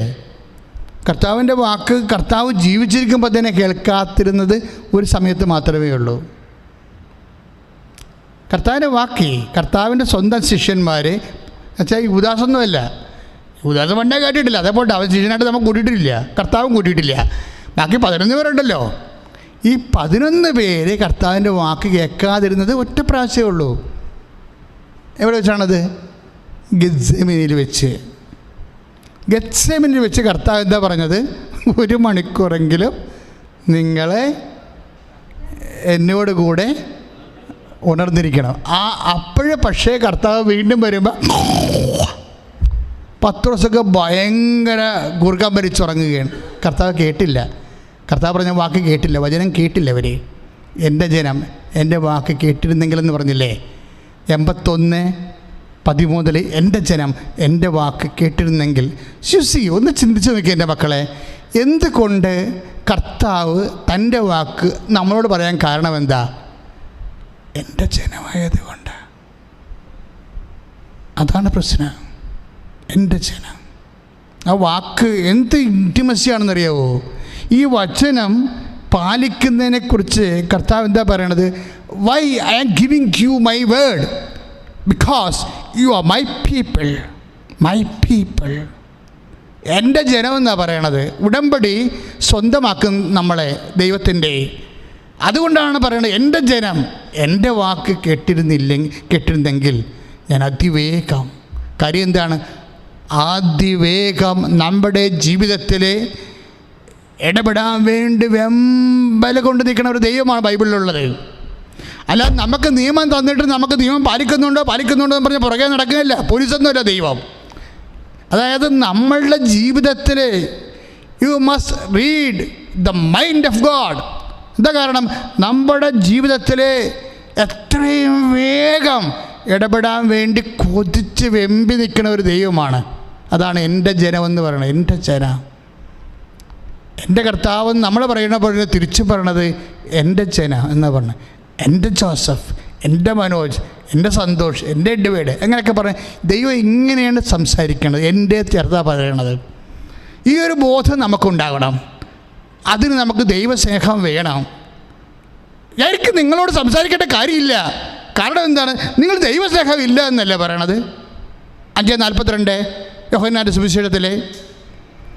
കർത്താവിൻ്റെ വാക്ക് കർത്താവ് ജീവിച്ചിരിക്കുമ്പോൾ തന്നെ കേൾക്കാതിരുന്നത് ഒരു സമയത്ത് മാത്രമേ ഉള്ളൂ. കർത്താവിൻ്റെ വാക്ക് കർത്താവിൻ്റെ സ്വന്തം ശിഷ്യന്മാർ വെച്ചാൽ യൂദാസൊന്നുമല്ല. യൂദാസ് പണ്ടേ കേട്ടിട്ടില്ല. അതേപോലെ അവൻ ശിഷ്യനായിട്ട് നമുക്ക് കൂട്ടിയിട്ടില്ല, കർത്താവും കൂട്ടിയിട്ടില്ല. ബാക്കി 11 പേരുണ്ടല്ലോ. ഈ 11 പേര് കർത്താവിൻ്റെ വാക്ക് കേൾക്കാതിരുന്നത് ഒറ്റ പ്രാവശ്യമേ ഉള്ളൂ. എവിടെ വെച്ചാണത്? ഗെത്സേമനിയിൽ വെച്ച്. ഗെത്സേമനിൽ വെച്ച് കർത്താവ് എന്താ പറഞ്ഞത്? 1 മണിക്കൂറെങ്കിലും നിങ്ങളെ എന്നോട് കൂടെ ഉണർന്നിരിക്കണം. അപ്പോഴേ പക്ഷേ കർത്താവ് വീണ്ടും വരുമ്പോൾ പത്രോസൊക്കെ ഭയങ്കര ഗുർഗം ഭരിച്ചുറങ്ങുകയാണ്. കർത്താവ് കേട്ടില്ല. കർത്താവ് പറഞ്ഞ വാക്ക് കേട്ടില്ല, വചനം കേട്ടില്ല. അവർ എൻ്റെ ജനം എൻ്റെ വാക്ക് കേട്ടിരുന്നെങ്കിലെന്ന് പറഞ്ഞില്ലേ. 81:13 എൻ്റെ ജനം എൻ്റെ വാക്ക് കേട്ടിരുന്നെങ്കിൽ. ശുസി ഒന്ന് ചിന്തിച്ച് നോക്കി എൻ്റെ മക്കളെ, എന്തുകൊണ്ട് കർത്താവ് തൻ്റെ വാക്ക് നമ്മളോട് പറയാൻ കാരണം എന്താ? എൻ്റെ ജനമായതുകൊണ്ട്. അതാണ് പ്രശ്നം. എൻ്റെ ജനം. ആ വാക്ക് എന്ത് ഇൻറ്റിമസിയാണെന്നറിയാവോ? ഈ വചനം പാലിക്കുന്നതിനെക്കുറിച്ച് കർത്താവ് എന്താ പറയണത്? Why I am giving you my word because you are my people. My people, എൻ്റെ ജനം എന്നാണ് പറയണത്. ഉടമ്പടി സ്വന്തമാക്കും നമ്മളെ ദൈവത്തിൻ്റെ. അതുകൊണ്ടാണ് പറയണത് എൻ്റെ ജനം എൻ്റെ വാക്ക് കേട്ടിരുന്നെങ്കിൽ ഞാൻ അതിവേഗം. കാര്യം എന്താണ്? അതിവേഗം നമ്മുടെ ജീവിതത്തിൽ ഇടപെടാൻ വേണ്ടി വെമ്പല കൊണ്ട് നിൽക്കുന്ന ഒരു ദൈവമാണ് ബൈബിളിലുള്ളത്. അല്ലാതെ നമുക്ക് നിയമം തന്നിട്ട് നമുക്ക് നിയമം പാലിക്കുന്നുണ്ടോ എന്ന് പറഞ്ഞ് പുറകെ നടക്കുകയല്ല. പോലീസൊന്നുമല്ല ദൈവം. അതായത് നമ്മളുടെ ജീവിതത്തിൽ you must read the mind of God. എന്താ കാരണം? നമ്മുടെ ജീവിതത്തിൽ എത്രയും വേഗം ഇടപെടാൻ വേണ്ടി കൊതിച്ച് വെമ്പി നിൽക്കുന്ന ഒരു ദൈവമാണ്. അതാണ് എൻ്റെ ജനമെന്ന് പറയുന്നത്. എൻ്റെ ജനം, എൻ്റെ കർത്താവ് നമ്മൾ പറയുന്ന പോലെ തിരിച്ചു പറയണത് എൻ്റെ ജന എന്ന് പറഞ്ഞു. എൻ്റെ ജോസഫ്, എൻ്റെ മനോജ്, എൻ്റെ സന്തോഷ്, എൻ്റെ എഡ്വേഡ്, അങ്ങനെയൊക്കെ പറഞ്ഞ് ദൈവം ഇങ്ങനെയാണ് സംസാരിക്കുന്നത്. എൻ്റെ ചെറുതാ പറയണത്. ഈ ഒരു ബോധം നമുക്കുണ്ടാകണം. അതിന് നമുക്ക് ദൈവസ്നേഹം വേണം. എനിക്ക് നിങ്ങളോട് സംസാരിക്കേണ്ട കാര്യമില്ല. കാരണം എന്താണ്? നിങ്ങൾ ദൈവസ്നേഹം ഇല്ല എന്നല്ലേ പറയണത്. 5:42 യോഹന്നാൻ്റെ സുവിശേഷത്തിലെ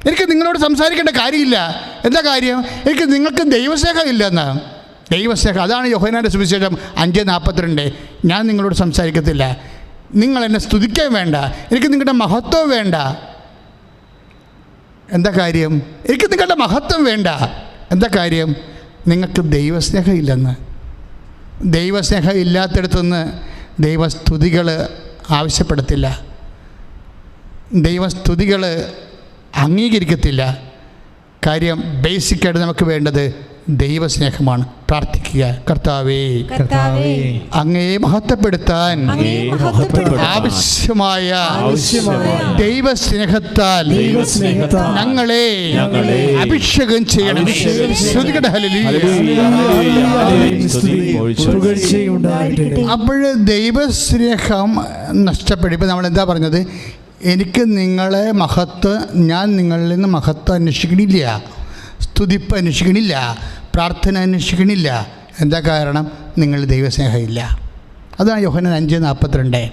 എനിക്ക് നിങ്ങളോട് സംസാരിക്കേണ്ട കാര്യമില്ല. എന്താ കാര്യം? എനിക്ക് നിങ്ങൾക്ക് ദൈവസ്നേഹം ഇല്ല എന്നാണ്. ദൈവസ്നേഹം, അതാണ് യോഹന്നാൻ്റെ സുവിശേഷം 5:42. ഞാൻ നിങ്ങളോട് സംസാരിക്കത്തില്ല, നിങ്ങൾ എന്നെ സ്തുതിക്കാൻ വേണ്ട, എനിക്ക് നിങ്ങളുടെ മഹത്വം വേണ്ട. എന്താ കാര്യം? എനിക്ക് നിങ്ങളുടെ മഹത്വം വേണ്ട. എന്താ കാര്യം? നിങ്ങൾക്ക് ദൈവസ്നേഹം ഇല്ലെന്ന്. ദൈവസ്നേഹം ഇല്ലാത്തിടത്തുനിന്ന് ദൈവസ്തുതികൾ ആവശ്യപ്പെടത്തില്ല, ദൈവസ്തുതികൾ അംഗീകരിക്കത്തില്ല. കാര്യം ബേസിക്കായിട്ട് നമുക്ക് വേണ്ടത് ദൈവസ്നേഹമാണ്. പ്രാർത്ഥിക്കുക, കർത്താവേ അങ്ങയെ മഹത്വപ്പെടുത്താൻ ആവശ്യമായ ദൈവസ്നേഹത്താൽ ഞങ്ങളെ അഭിഷേകം ചെയ്യണം. അപ്പോൾ ദൈവസ്നേഹം നഷ്ടപ്പെടും. ഇപ്പം നമ്മൾ എന്താ പറഞ്ഞത്? എനിക്ക് നിങ്ങളെ മഹത്വം, ഞാൻ നിങ്ങളിൽ നിന്ന് മഹത്വം അന്വേഷിക്കണില്ല, സ്തുതിപ്പ് അന്വേഷിക്കണില്ല, പ്രാർത്ഥന അന്വേഷിക്കണില്ല. എന്താ കാരണം? നിങ്ങൾ ദൈവസ്നേഹമില്ല. അതാണ് യോഹന്നാൻ 5:42.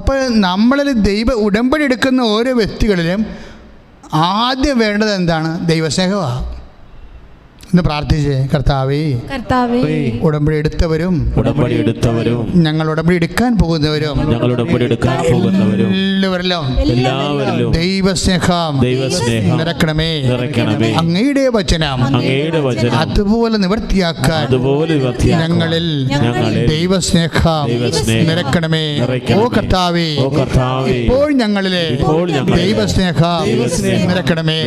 അപ്പോൾ നമ്മളിൽ ഉടമ്പടി എടുക്കുന്ന ഓരോ വ്യക്തികളിലും ആദ്യം വേണ്ടത് എന്താണ്? ദൈവസ്നേഹമാണ്. ഇന്ന് പ്രാർത്ഥിച്ചേ, കർത്താവേ ഉടമ്പടി എടുത്തവരും ഞങ്ങൾ ഉടമ്പടി എടുക്കാൻ പോകുന്നവരും എല്ലാവരിലും ദൈവസ്നേഹം നിറക്കണമേ. അങ്ങയുടെ വചനം അതുപോലെ നിവർത്തിയാക്കാൻ ഞങ്ങളിൽ ദൈവസ്നേഹം നിറക്കണമേ. ഓ കർത്താവേ, ഇപ്പോൾ ഞങ്ങളിലെ ദൈവസ്നേഹം നിറക്കണമേ.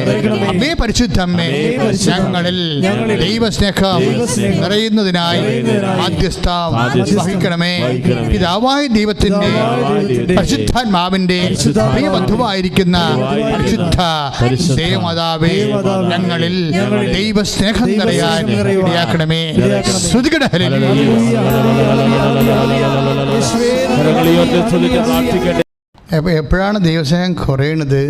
അമ്മേ പരിശുദ്ധമ്മേ, ഞങ്ങളിൽ ദൈവസ്നേഹം നിറയുന്നതിനായി മാധ്യസ്ഥം വഹിക്കണമേ. പിതാവായ ദൈവത്തിൻ്റെ പരിശുദ്ധാത്മാവിൻ്റെ പ്രിയബന്ധുവായിരിക്കുന്ന പരിശുദ്ധ ദേവമാതാവേ, ഞങ്ങളിൽ ദൈവസ്നേഹം നിറയാൻ ഇടയാക്കണമേ. എപ്പോഴാണ് ദൈവസ്നേഹം കുറയണത്?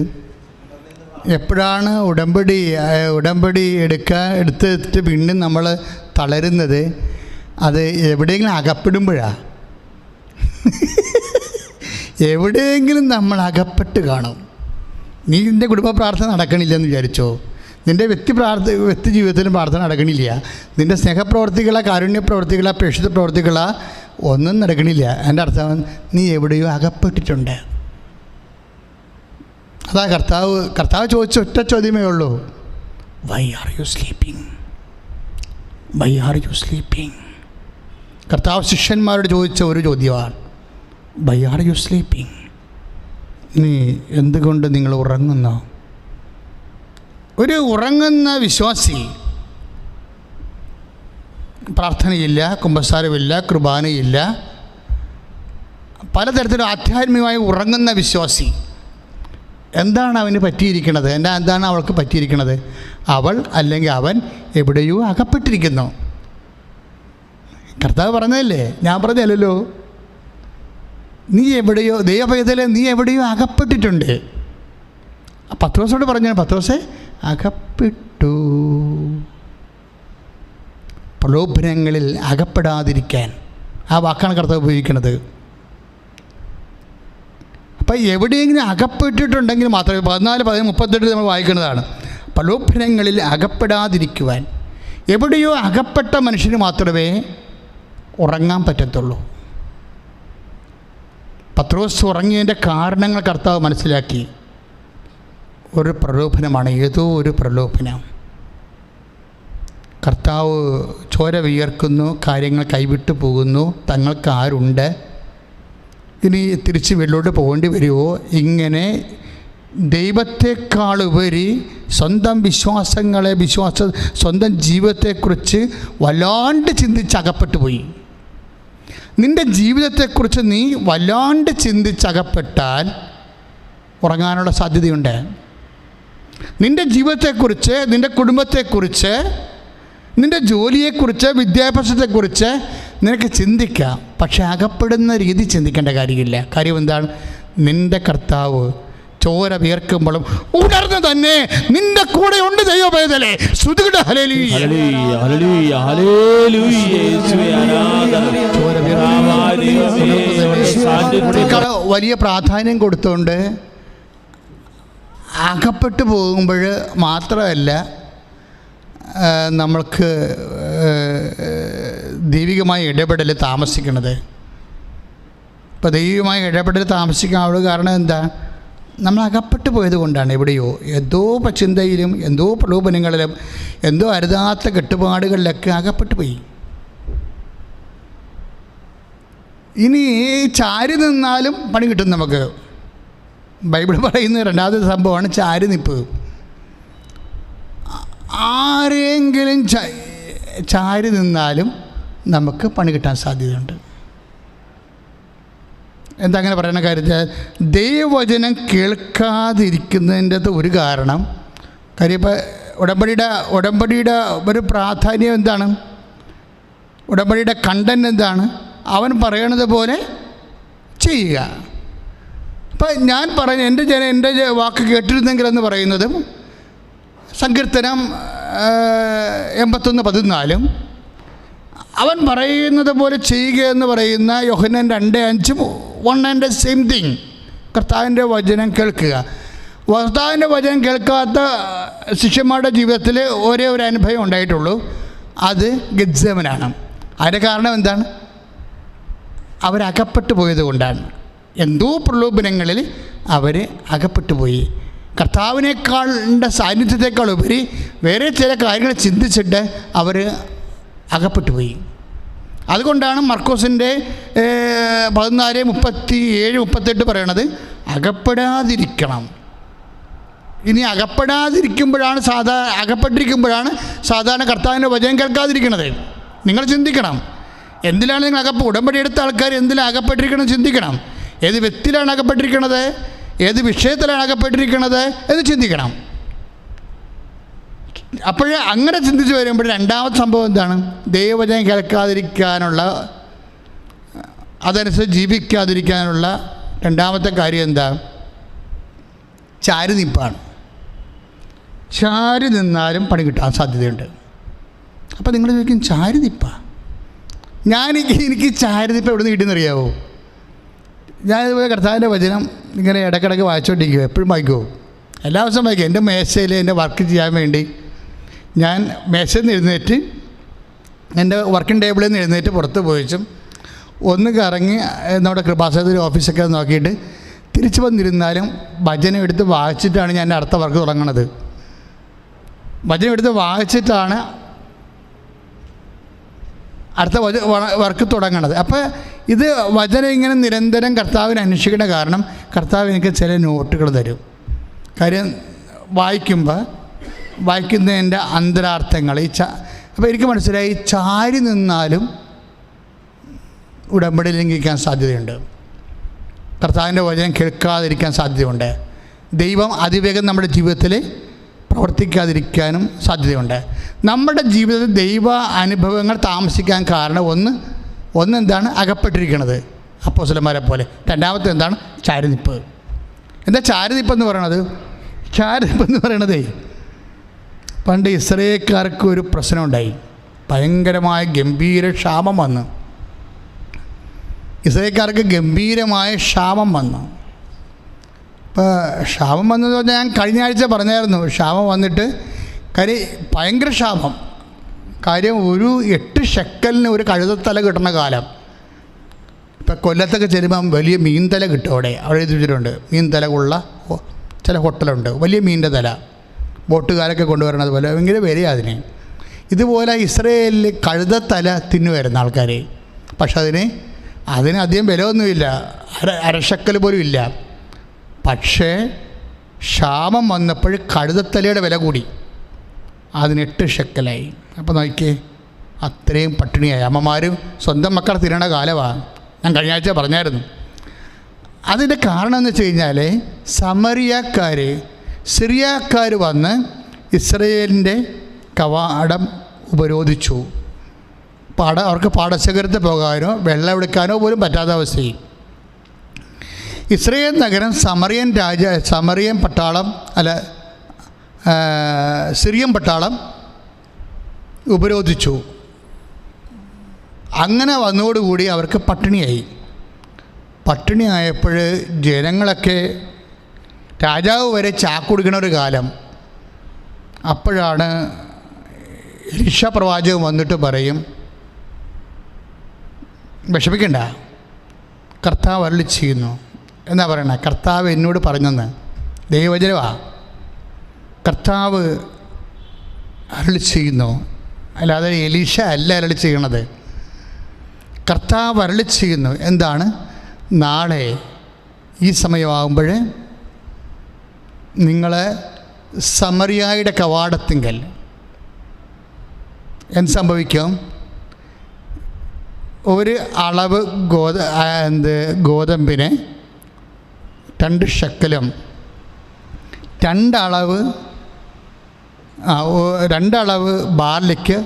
എപ്പോഴാണ് ഉടമ്പടി എടുത്തിട്ട് വീണ്ടും നമ്മൾ തളരുന്നത്? അത് എവിടെയെങ്കിലും അകപ്പെടുമ്പോഴാണ്. എവിടെയെങ്കിലും നമ്മൾ അകപ്പെട്ട് കാണും. നീ നിൻ്റെ കുടുംബ പ്രാർത്ഥന നടക്കണില്ലെന്ന് വിചാരിച്ചോ, നിൻ്റെ വ്യക്തി ജീവിതത്തിലും പ്രാർത്ഥന നടക്കണില്ല, നിൻ്റെ സ്നേഹപ്രവർത്തികളാ, കാരുണ്യപ്രവർത്തികളാ, പ്രേക്ഷിത പ്രവർത്തികളാ, ഒന്നും നടക്കണില്ല. എൻ്റെ അർത്ഥം നീ എവിടെയോ അകപ്പെട്ടിട്ടുണ്ട്. അതാ കർത്താവ് ചോദിച്ച ഒറ്റ ചോദ്യമേ ഉള്ളൂ, why are you sleeping? Why are you sleeping? കർത്താവ് ശിഷ്യന്മാരോട് ചോദിച്ച ഒരു ചോദ്യമാണ്, വൈ ആർ യു സ്ലീപ്പിംഗ്? നീ എന്തുകൊണ്ട് നിങ്ങൾ ഉറങ്ങുന്നു? ഒരു ഉറങ്ങുന്ന വിശ്വാസി പ്രാർത്ഥനയില്ല, കുമ്പസാരമില്ല, കുർബാനയില്ല, പലതരത്തിലും ആധ്യാത്മികമായി ഉറങ്ങുന്ന വിശ്വാസി, എന്താണ് അവന് പറ്റിയിരിക്കുന്നത്? എന്താണ് അവൾക്ക് പറ്റിയിരിക്കുന്നത്? അവൾ അല്ലെങ്കിൽ അവൻ എവിടെയോ അകപ്പെട്ടിരിക്കുന്നു. കർത്താവ് പറഞ്ഞതല്ലേ, ഞാൻ പറഞ്ഞല്ലോ. നീ എവിടെയോ, ദൈവഭയത്തിലെ നീ എവിടെയോ അകപ്പെട്ടിട്ടുണ്ട്. പത്രോസോട് പറഞ്ഞു, പത്രോസേ അകപ്പെട്ടു. പ്രലോഭനങ്ങളിൽ അകപ്പെടാതിരിക്കാൻ ആ വാക്കാണ് കർത്താവ് ഉപയോഗിക്കുന്നത്. അപ്പം എവിടെയെങ്കിലും അകപ്പെട്ടിട്ടുണ്ടെങ്കിൽ മാത്രമേ 14, 15, 38 നമ്മൾ വായിക്കുന്നതാണ്. പ്രലോഭനങ്ങളിൽ അകപ്പെടാതിരിക്കുവാൻ. എവിടെയോ അകപ്പെട്ട മനുഷ്യന് മാത്രമേ ഉറങ്ങാൻ പറ്റത്തുള്ളൂ. പത്രോസ് ഉറങ്ങിയതിൻ്റെ കാരണങ്ങൾ കർത്താവ് മനസ്സിലാക്കി. ഒരു പ്രലോഭനമാണ്, ഏതോ ഒരു പ്രലോഭനം. കർത്താവ് ചോര വിയർക്കുന്നു, കാര്യങ്ങൾ കൈവിട്ടു പോകുന്നു, തങ്ങൾക്ക് ആരുണ്ട്, ഇനി തിരിച്ച് വെളിലോട്ട് പോകേണ്ടി വരുമോ? ഇങ്ങനെ ദൈവത്തെക്കാളുപരി സ്വന്തം വിശ്വാസങ്ങളെ, സ്വന്തം ജീവിതത്തെക്കുറിച്ച് വല്ലാണ്ട് ചിന്തിച്ചകപ്പെട്ടു പോയി. നിൻ്റെ ജീവിതത്തെക്കുറിച്ച് നീ വല്ലാണ്ട് ചിന്തിച്ചകപ്പെട്ടാൽ ഉറങ്ങാനുള്ള സാധ്യതയുണ്ട്. നിൻ്റെ ജീവിതത്തെക്കുറിച്ച്, നിൻ്റെ കുടുംബത്തെക്കുറിച്ച്, നിൻ്റെ ജോലിയെക്കുറിച്ച്, വിദ്യാഭ്യാസത്തെക്കുറിച്ച് നിനക്ക് ചിന്തിക്കാം. പക്ഷെ അകപ്പെടുന്ന രീതി ചിന്തിക്കേണ്ട കാര്യമില്ല. കാര്യം എന്താണ്? നിൻ്റെ കർത്താവ് ചോര വിയർക്കുമ്പോഴും ഉണർന്ന് തന്നെ നിന്റെ കൂടെ ഉണ്ട്. ദൈവവേദലേ ശ്രുതികട ഹല്ലേലൂയ ഹല്ലേലൂയ ഹല്ലേലൂയ ഹല്ലേലൂയ. വലിയ പ്രാധാന്യം കൊടുത്തുകൊണ്ട് അകപ്പെട്ടു പോകുമ്പോൾ മാത്രമല്ല നമ്മൾക്ക് ദൈവികമായ ഇടപെടൽ താമസിക്കുന്നത്. ഇപ്പോൾ ദൈവികമായ ഇടപെടൽ താമസിക്കാനുള്ള കാരണം എന്താ? നമ്മൾ അകപ്പെട്ടു പോയത് കൊണ്ടാണ്. എവിടെയോ എന്തോ ചിന്തയിലും, എന്തോ പ്രലോഭനങ്ങളിലും, എന്തോ അരുതാത്ത കെട്ടുപാടുകളിലൊക്കെ അകപ്പെട്ടു പോയി. ഇനി ചാരി നിന്നാലും പണി കിട്ടും നമുക്ക്. ബൈബിൾ പറയുന്ന രണ്ടാമത്തെ സംഭവമാണ് ചാരി നിപ്പ്. ആരെങ്കിലും ചാരി നിന്നാലും നമുക്ക് പണി കിട്ടാൻ സാധ്യതയുണ്ട്. എന്താ അങ്ങനെ പറയുന്ന കാര്യത്തിൽ ദൈവവചനം കേൾക്കാതിരിക്കുന്നതിൻ്റെ ഒരു കാരണം, കാര്യം ഇപ്പോൾ ഉടമ്പടിയുടെ ഒരു പ്രാധാന്യം എന്താണ്? ഉടമ്പടിയുടെ കണ്ടന്റ് എന്താണ്? അവൻ പറയണത് പോലെ ചെയ്യുക. ഇപ്പം ഞാൻ പറഞ്ഞ എൻ്റെ വാക്ക് കേട്ടിരുന്നെങ്കിലെന്ന് പറയുന്നതും സങ്കീർത്തനം 81:14 അവൻ പറയുന്നത് പോലെ ചെയ്യുക എന്ന് പറയുന്ന യോഹന്നാൻ 2:5 വൺ ആൻഡ് സെയിം തിങ്. കർത്താവിൻ്റെ വചനം കേൾക്കുക. കർത്താവിൻ്റെ വചനം കേൾക്കാത്ത ശിഷ്യന്മാരുടെ ജീവിതത്തിൽ ഒരേ ഒരു അനുഭവം ഉണ്ടായിട്ടുള്ളൂ, അത് ഗെത്സമനാണ്. അതിൻ്റെ കാരണം എന്താണ്? അവരകപ്പെട്ടു പോയത് കൊണ്ടാണ്. എന്തോ പ്രലോഭനങ്ങളിൽ അവർ അകപ്പെട്ടു പോയി. കർത്താവിനേക്കാളുടെ സാന്നിധ്യത്തെക്കാൾ ഉപരി വേറെ ചില കാര്യങ്ങൾ ചിന്തിച്ചിട്ട് അവർ അകപ്പെട്ടു പോയി. അതുകൊണ്ടാണ് മർക്കോസിൻ്റെ 14:37-38 പറയണത് അകപ്പെടാതിരിക്കണം. ഇനി അകപ്പെടാതിരിക്കുമ്പോഴാണ് അകപ്പെട്ടിരിക്കുമ്പോഴാണ് സാധാരണ കർത്താവിൻ്റെ വചനം കേൾക്കാതിരിക്കുന്നത്. നിങ്ങൾ ചിന്തിക്കണം, എന്തിലാണ് നിങ്ങൾ ഉടമ്പടി എടുത്ത ആൾക്കാർ എന്തിലാണ് അകപ്പെട്ടിരിക്കണം ചിന്തിക്കണം. ഏത് വ്യക്തിയിലാണ് അകപ്പെട്ടിരിക്കുന്നത്, ഏത് വിഷയത്തിലാണ് അകപ്പെട്ടിരിക്കുന്നത് എന്ന് ചിന്തിക്കണം. അപ്പോൾ അങ്ങനെ ചിന്തിച്ച് വരുമ്പോൾ രണ്ടാമത്തെ സംഭവം എന്താണ്? ദൈവവചനം കേൾക്കാതിരിക്കാനുള്ള, അതനുസരിച്ച് ജീവിക്കാതിരിക്കാനുള്ള രണ്ടാമത്തെ കാര്യം എന്താ? ചാരി നിൽപ്പാണ്. ചാരി നിന്നാലും പണി കിട്ടാൻ സാധ്യതയുണ്ട്. അപ്പോൾ നിങ്ങൾ ചോദിക്കും ചാരി നിൽപ്പാ, എനിക്ക് ചാരി നിൽപ്പ് എവിടെ നിന്ന് കിട്ടിയെന്നറിയാവോ? ഞാനിതുപോലെ കർത്താവിൻ്റെ വചനം ഇങ്ങനെ ഇടയ്ക്കിടയ്ക്ക് വായിച്ചുകൊണ്ടിരിക്കുമോ? എപ്പോഴും വായിക്കുമോ? എല്ലാ ദിവസവും വായിക്കും. എൻ്റെ മേശയിൽ എൻ്റെ വർക്ക് ചെയ്യാൻ വേണ്ടി ഞാൻ മേശയിൽ നിന്ന് എഴുന്നേറ്റ്, എൻ്റെ വർക്കിംഗ് ടേബിളിൽ നിന്ന് എഴുന്നേറ്റ് പുറത്ത് പോയിച്ചും ഒന്ന് കറങ്ങി നമ്മുടെ കൃപാസനത്തിൻ്റെ ഓഫീസൊക്കെ നോക്കിയിട്ട് തിരിച്ചു വന്നിരുന്നാലും ഭജനം എടുത്ത് വായിച്ചിട്ടാണ് ഞാൻ അടുത്ത വർക്ക് തുടങ്ങണത്. ഭജനം എടുത്ത് വായിച്ചിട്ടാണ് അടുത്ത വർക്ക് തുടങ്ങണത്. അപ്പോൾ ഇത് വചനം ഇങ്ങനെ നിരന്തരം കർത്താവിനെ അന്വേഷിക്കേണ്ട കാരണം കർത്താവ് എനിക്ക് ചില നോട്ടുകൾ തരും. കാര്യം വായിക്കുന്നതിൻ്റെ അന്തരാർത്ഥങ്ങൾ അപ്പോൾ എനിക്ക് മനസ്സിലായി ചാരി നിന്നാലും ഉടമ്പടി ലംഘിക്കാൻ സാധ്യതയുണ്ട്. കർത്താവിൻ്റെ വചനം കേൾക്കാതിരിക്കാൻ സാധ്യതയുണ്ട്. ദൈവം അതിവേഗം നമ്മുടെ ജീവിതത്തിൽ പ്രവർത്തിക്കാതിരിക്കാനും സാധ്യതയുണ്ട്. നമ്മുടെ ജീവിതത്തിൽ ദൈവ അനുഭവങ്ങൾ താമസിക്കാൻ കാരണം ഒന്നെന്താണ്? അകപ്പെട്ടിരിക്കുന്നത് അപ്പോസ്തലന്മാരെ പോലെ. രണ്ടാമത്തെ എന്താണ്? ചാരിനിപ്പ്. എന്താ ചാരിനിപ്പെന്ന് പറയണത്? ചാരിനിപ്പെന്ന് പറയണതേ, പണ്ട് ഇസ്രായേൽക്കാർക്ക് ഒരു പ്രശ്നമുണ്ടായി. ഭയങ്കരമായ ഗംഭീര ക്ഷാമം വന്നു. ഇസ്രായേൽക്കാർക്ക് ഗംഭീരമായ ക്ഷാമം വന്നു. ഇപ്പോൾ ക്ഷാമം വന്നതെന്ന് പറഞ്ഞാൽ ഞാൻ കഴിഞ്ഞ ആഴ്ച പറഞ്ഞായിരുന്നു. ക്ഷാമം വന്നിട്ട് ഭയങ്കര ക്ഷാമം. കാര്യം ഒരു 8 ഷെക്കലിന് ഒരു കഴുതത്തല കിട്ടുന്ന കാലം. ഇപ്പം കൊല്ലത്തൊക്കെ ചെല്ലുമ്പം വലിയ മീൻതല കിട്ടും. അവിടെ എഴുതി വെച്ചിട്ടുണ്ട് മീൻതല ഉള്ള ചില ഹോട്ടലുണ്ട്, വലിയ മീനിൻ്റെ തല ബോട്ടുകാരൊക്കെ കൊണ്ടുവരണത് പോലെ ഭയങ്കര വിലയാണ് അതിന്. ഇതുപോലെ ഇസ്രയേലിൽ കഴുതത്തല തിന്നുവരുന്ന ആൾക്കാർ. പക്ഷെ അതിന് അധികം വിലയൊന്നുമില്ല, അരശക്കൽ പോലും ഇല്ല. പക്ഷേ ക്ഷാമം വന്നപ്പോൾ കഴുതത്തലയുടെ വില കൂടി, അതിന് 8 ഷെക്കലായി. അപ്പോൾ നോക്കിയേ, അത്രയും പട്ടിണിയായി. അമ്മമാരും സ്വന്തം മക്കളെ തിന്നണ കാലമാണ്. ഞാൻ കഴിഞ്ഞ ആഴ്ച പറഞ്ഞായിരുന്നു. അതിൻ്റെ കാരണം എന്ന് വെച്ച് കഴിഞ്ഞാൽ സിറിയക്കാർ വന്ന് ഇസ്രയേലിൻ്റെ കവാടം ഉപരോധിച്ചു. അവർക്ക് പാടശേഖരത്തിൽ പോകാനോ വെള്ളം എടുക്കാനോ പോലും പറ്റാത്ത അവസ്ഥയിൽ ഇസ്രയേൽ നഗരം സിറിയൻ പട്ടാളം ഉപരോധിച്ചു. അങ്ങനെ വന്നതോടുകൂടി അവർക്ക് പട്ടിണിയായപ്പോൾ ജനങ്ങളൊക്കെ രാജാവ് വരെ ചാക്കുടിക്കണ ഒരു കാലം. അപ്പോഴാണ് എലീശ പ്രവാചകൻ വന്നിട്ട് പറയും, വിഷമിക്കണ്ട, കർത്താവ് അരുളി ചെയ്യുന്നു എന്നാ പറയണേ. കർത്താവ് എന്നോട് പറഞ്ഞെന്ന്, ദൈവവചനമാണ്. കർത്താവ് അരുളി ചെയ്യുന്നു, അല്ലാതെ എലീശ അല്ല അരുളി ചെയ്യണത്. കർത്താവ് അരുളി ചെയ്യുന്നു. എന്താണ്? നാളെ ഈ സമയമാകുമ്പോൾ നിങ്ങൾ സമറിയായുടെ കവാടത്തിങ്കൽ എന്ത് സംഭവിക്കും? ഒരു അളവ് ഗോതമ്പിന് 2 ഷെക്കലും, 2 അളവ് ബാർലിക്ക്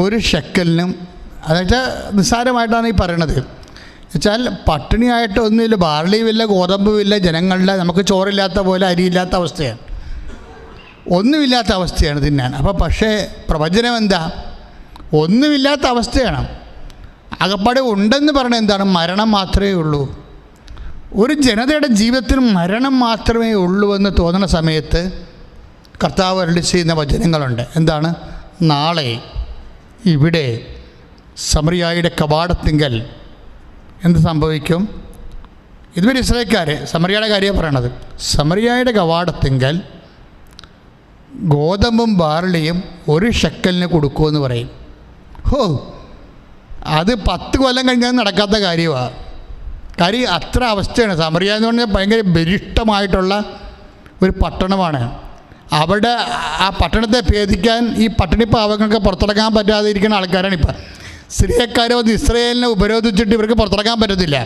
1 ഷെക്കലിനും, അതെന്നുവെച്ചാൽ നിസ്സാരമായിട്ടാണ് ഈ പറയണത്. വെച്ചാൽ പട്ടിണിയായിട്ടൊന്നുമില്ല, ബാർലിയുമില്ല, ഗോതമ്പുമില്ല, ജനങ്ങളുടെ നമുക്ക് ചോറില്ലാത്ത പോലെ അരിയില്ലാത്ത അവസ്ഥയാണ്, ഒന്നുമില്ലാത്ത അവസ്ഥയാണ് തിന്നാൻ. അപ്പോൾ പക്ഷേ പ്രവചനം എന്താ? ഒന്നുമില്ലാത്ത അവസ്ഥയാണ്. അകപ്പാടെ ഉണ്ടെന്ന് പറഞ്ഞാൽ എന്താണ്? മരണം മാത്രമേ ഉള്ളൂ. ഒരു ജനതയുടെ ജീവിതത്തിൽ മരണം മാത്രമേ ഉള്ളൂ എന്ന് തോന്നുന്ന സമയത്ത് കർത്താവ് അരുളി ചെയ്യുന്ന വചനങ്ങളുണ്ട്. എന്താണ്? നാളെ ഇവിടെ സമറിയായുടെ കവാടത്തിങ്കൽ എന്ത് സംഭവിക്കും? ഇതുവരെ ഇസ്രായേൽക്കാർ സമറിയയുടെ കാര്യമാണ് പറയണത്. സമറിയായുടെ കവാടത്തിങ്കൽ ഗോതമ്പും ബാർലിയും 1 ഷെക്കലിന് കൊടുക്കുമെന്ന് പറയും. അത് 10 കൊല്ലം കഴിഞ്ഞാൽ നടക്കാത്ത കാര്യമാണ്. കാര്യം അത്ര അവസ്ഥയാണ്. സമറിയ എന്ന് പറഞ്ഞാൽ ഭയങ്കര ബലിഷ്ടമായിട്ടുള്ള ഒരു പട്ടണമാണ്. അവിടെ ആ പട്ടണത്തെ ഭേദിക്കാൻ ഈ പട്ടിണി പാവങ്ങൾക്ക് പുറത്തിറങ്ങാൻ പറ്റാതെ ഇരിക്കുന്ന ആൾക്കാരാണ് ഇപ്പം. സിറിയക്കാരെ വന്ന് ഇസ്രയേലിനെ ഉപരോധിച്ചിട്ട് ഇവർക്ക് പുറത്തിറങ്ങാൻ പറ്റത്തില്ല.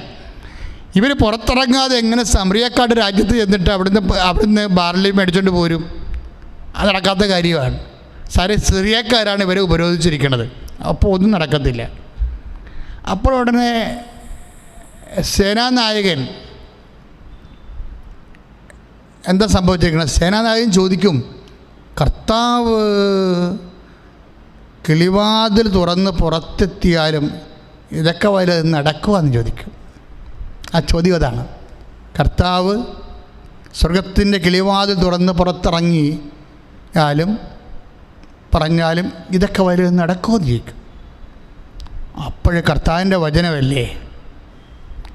ഇവർ പുറത്തിറങ്ങാതെ എങ്ങനെ സമറിയക്കാരുടെ രാജ്യത്ത് ചെന്നിട്ട് അവിടുന്ന് ബാർലി മേടിച്ചുകൊണ്ട് പോരും? അത് നടക്കാത്ത കാര്യമാണ്. സിറിയക്കാരാണ് ഇവരെ ഉപരോധിച്ചിരിക്കുന്നത്. അപ്പോൾ ഒന്നും നടക്കത്തില്ല. അപ്പോൾ ഉടനെ സേനാനായകൻ എന്താ സംഭവിച്ചിരിക്കുന്നത്? സേനാനായകൻ ചോദിക്കും, കർത്താവ് കിളിവാതിൽ തുറന്ന് പുറത്തെത്തിയാലും ഇതൊക്കെ വലുത് നടക്കുമെന്ന് ചോദിക്കും. ആ ചോദ്യം അതാണ്. കർത്താവ് സ്വർഗത്തിൻ്റെ കിളിവാതിൽ തുറന്ന് പറഞ്ഞാലും ഇതൊക്കെ വലുത് നടക്കുമെന്ന് ചോദിക്കും. അപ്പോഴേ കർത്താവിൻ്റെ വചനമല്ലേ,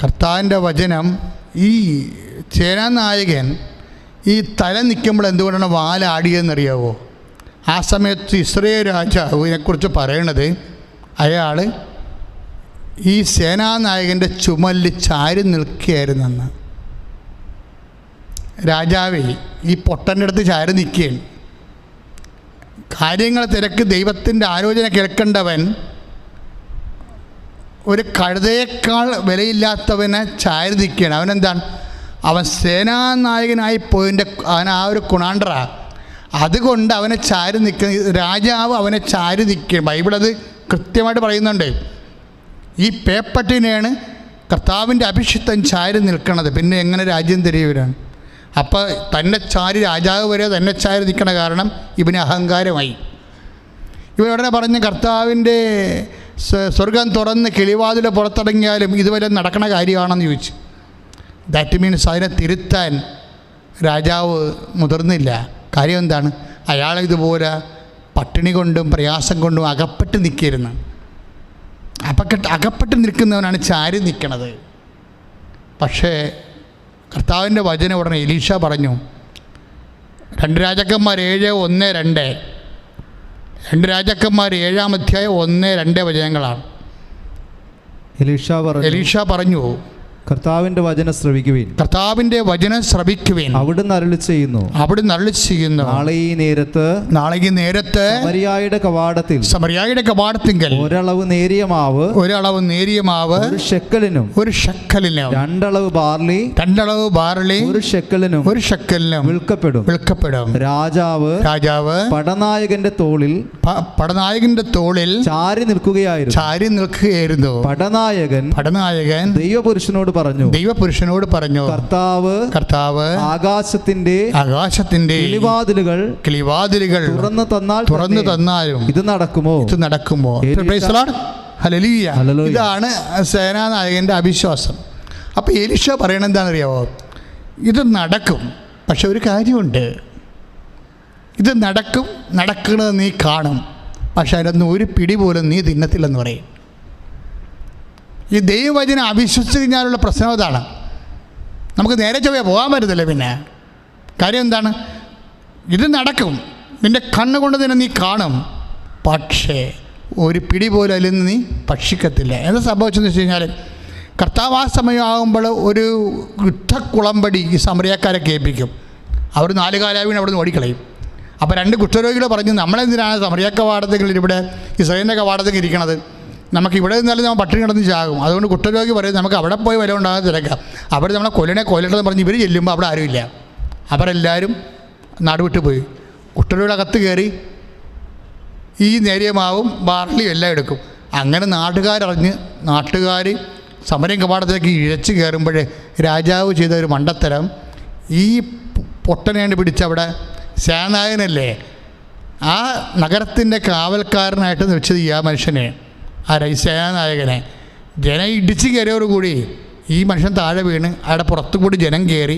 കർത്താവിൻ്റെ വചനം. ഈ സേനാനായകൻ ഈ തല നിൽക്കുമ്പോൾ എന്തുകൊണ്ടാണ് വാലാടിയെന്നറിയാവോ? ആ സമയത്ത് ഇസ്രയേൽ രാജാവിനെക്കുറിച്ച് പറയണത്, അയാൾ ഈ സേനാനായകൻ്റെ ചുമലിൽ ചാരി നിൽക്കുകയായിരുന്നെന്ന്. രാജാവേ ഈ പൊട്ടൻ്റെ അടുത്ത് ചാരി നിൽക്കുകയാണ്. കാര്യങ്ങൾ തിരക്ക് ദൈവത്തിൻ്റെ ആലോചന കേൾക്കേണ്ടവൻ ഒരു കഴുതയേക്കാൾ വിലയില്ലാത്തവനെ ചാരി നിൽക്കുകയാണ്. അവനെന്താണ്? അവൻ സേനാനായകനായി പോയതിൻ്റെ അവൻ ആ ഒരു കുണാണ്ടറാ. അതുകൊണ്ട് അവനെ ചാരി നിൽക്കുന്ന രാജാവ് അവനെ ചാരി നിൽക്കുക. ബൈബിളത് കൃത്യമായിട്ട് പറയുന്നുണ്ട്. ഈ പേപ്പട്ടിനെയാണ് കർത്താവിൻ്റെ അഭിഷിക്തൻ ചാരി നിൽക്കണത്. പിന്നെ എങ്ങനെ രാജ്യം തിരിയുവരാണ്? അപ്പോൾ തന്നെ ചാരി രാജാവ് വരെ തന്നെ ചാരി നിൽക്കണ കാരണം ഇവന് അഹങ്കാരമായി. ഇവൻ ഉടനെ പറഞ്ഞ്, കർത്താവിൻ്റെ സ്വർഗം തുറന്ന് കിളിവാതിൽ പുറത്തിറങ്ങിയാലും ഇതുവരെ നടക്കണ കാര്യമാണെന്ന് ചോദിച്ചു. ദാറ്റ് മീൻസ് അതിനെ തിരുത്താൻ രാജാവ് മുതിർന്നില്ല. കാര്യം എന്താണ്? അയാളിതുപോലെ പട്ടിണി കൊണ്ടും പ്രയാസം കൊണ്ടും അകപ്പെട്ട് നിൽക്കിയിരുന്നു. അകപ്പെട്ട് നിൽക്കുന്നവനാണ് ചാരി നിൽക്കണത്. പക്ഷേ കർത്താവിൻ്റെ വചനം ഉടനെ എലീശ പറഞ്ഞു. 2 രാജാക്കന്മാർ 7:1-2. 2 രാജാക്കന്മാർ 7-ാം അധ്യായം 1-2 വചനങ്ങളാണ്. എലീശ പറഞ്ഞു, കർത്താവിന്റെ വചനം ശ്രവിക്കുവിൻ, കർത്താവിന്റെ വചനം ശ്രവിക്കുവിൻ. അവിടുന്ന് അരുളി ചെയ്യുന്നു, നാളെ ഈ നേരത്ത് സമരിയായുടെ കവാടത്തിങ്കൽ ഒരളവ് നേരിയ മാവ് 1 ഷെക്കലിനും 2 അളവ് ബാർലി 1 ഷെക്കലിനും വിൽക്കപ്പെടും. രാജാവ് പടനായകന്റെ തോളിൽ ചാരി നിൽക്കുകയായിരുന്നു. പടനായകൻ ദൈവപുരുഷനോട് പറഞ്ഞു, കർത്താവ് ആകാശത്തിന്റെ കിളിവാതിലുകൾ തുറന്നു തന്നാലും ഇത് നടക്കുമോ? ഹല്ലേലൂയ. ഇതാണ് സേനാനായകന്റെ അവിശ്വാസം. അപ്പോൾ എലീശ പറയണത് എന്താണെന്നറിയാമോ? ഇത് നടക്കും, പക്ഷെ ഒരു കാര്യമുണ്ട്. ഇത് നടക്കുന്നത് നീ കാണും, പക്ഷെ അതിലൊന്നും ഒരു പിടി പോലും നീ തിന്നത്തില്ലെന്ന് പറയും. ഈ ദൈവവചനം അവിശ്വസിച്ച് കഴിഞ്ഞാലുള്ള പ്രശ്നം അതാണ്. നമുക്ക് നേരെ ചൊവ്വേ പോകാൻ പറ്റത്തില്ല. പിന്നെ കാര്യം എന്താണ്? ഇത് നടക്കും, നിൻ്റെ കണ്ണുകൊണ്ട് തന്നെ നീ കാണും, പക്ഷേ ഒരു പിടി പോലും അതിൽ നിന്ന് നീ ഭക്ഷിക്കത്തില്ല. എന്താ സംഭവിച്ചെന്ന് വെച്ച് കഴിഞ്ഞാൽ, കർത്താവ് ആ സമയമാകുമ്പോൾ ഒരു യുദ്ധക്കുളമ്പടി ഈ സമറിയക്കാരെ കേൾപ്പിക്കും. അവർ 4 കാലാവിനെ അവിടെ നിന്ന് ഓടിക്കളയും. അപ്പോൾ 2 കുഷ്ഠരോഗികൾ പറഞ്ഞു, നമ്മളെന്തിനാണ് സമറിയ കവാടത്തിൽ ഇവിടെ ഇസ്രായേലിൻ്റെ കവാടത്തിൽ ഇരിക്കണത്? നമുക്ക് ഇവിടെ നിന്നാലും നമ്മൾ പട്ടിണി കിടന്ന് ചാകും. അതുകൊണ്ട് കുഷ്ഠരോഗി പറയും, നമുക്ക് അവിടെ പോയി വില ഉണ്ടാകാൻ തിരക്കാം. അവർ നമ്മളെ കൊല്ലണ്ടെന്ന് പറഞ്ഞ് ഇവർ ചെല്ലുമ്പോൾ അവിടെ ആരുമില്ല. അവരെല്ലാവരും നാടുവിട്ട് പോയി. കുഷ്ഠരോഗിയുടെ അകത്ത് കയറി ഈ നേരിയ മാവും ബാർലിയും എല്ലാം എടുക്കും. അങ്ങനെ നാട്ടുകാർ സമരം കവാടത്തിലേക്ക് ഇഴച്ച് കയറുമ്പോൾ രാജാവ് ചെയ്ത ഒരു മണ്ടത്തരം, ഈ പൊട്ടനെ പിടിച്ചവിടെ സേനാനായകനല്ലേ, ആ നഗരത്തിൻ്റെ കാവൽക്കാരനായിട്ട് വെച്ചത് ഈ ആ മനുഷ്യനെ, ആ സേനാനായകനെ. ജനം ഇടിച്ച് കയറിയോടുകൂടി ഈ മനുഷ്യൻ താഴെ വീണ് അവിടെ പുറത്തുകൂടി ജനം കയറി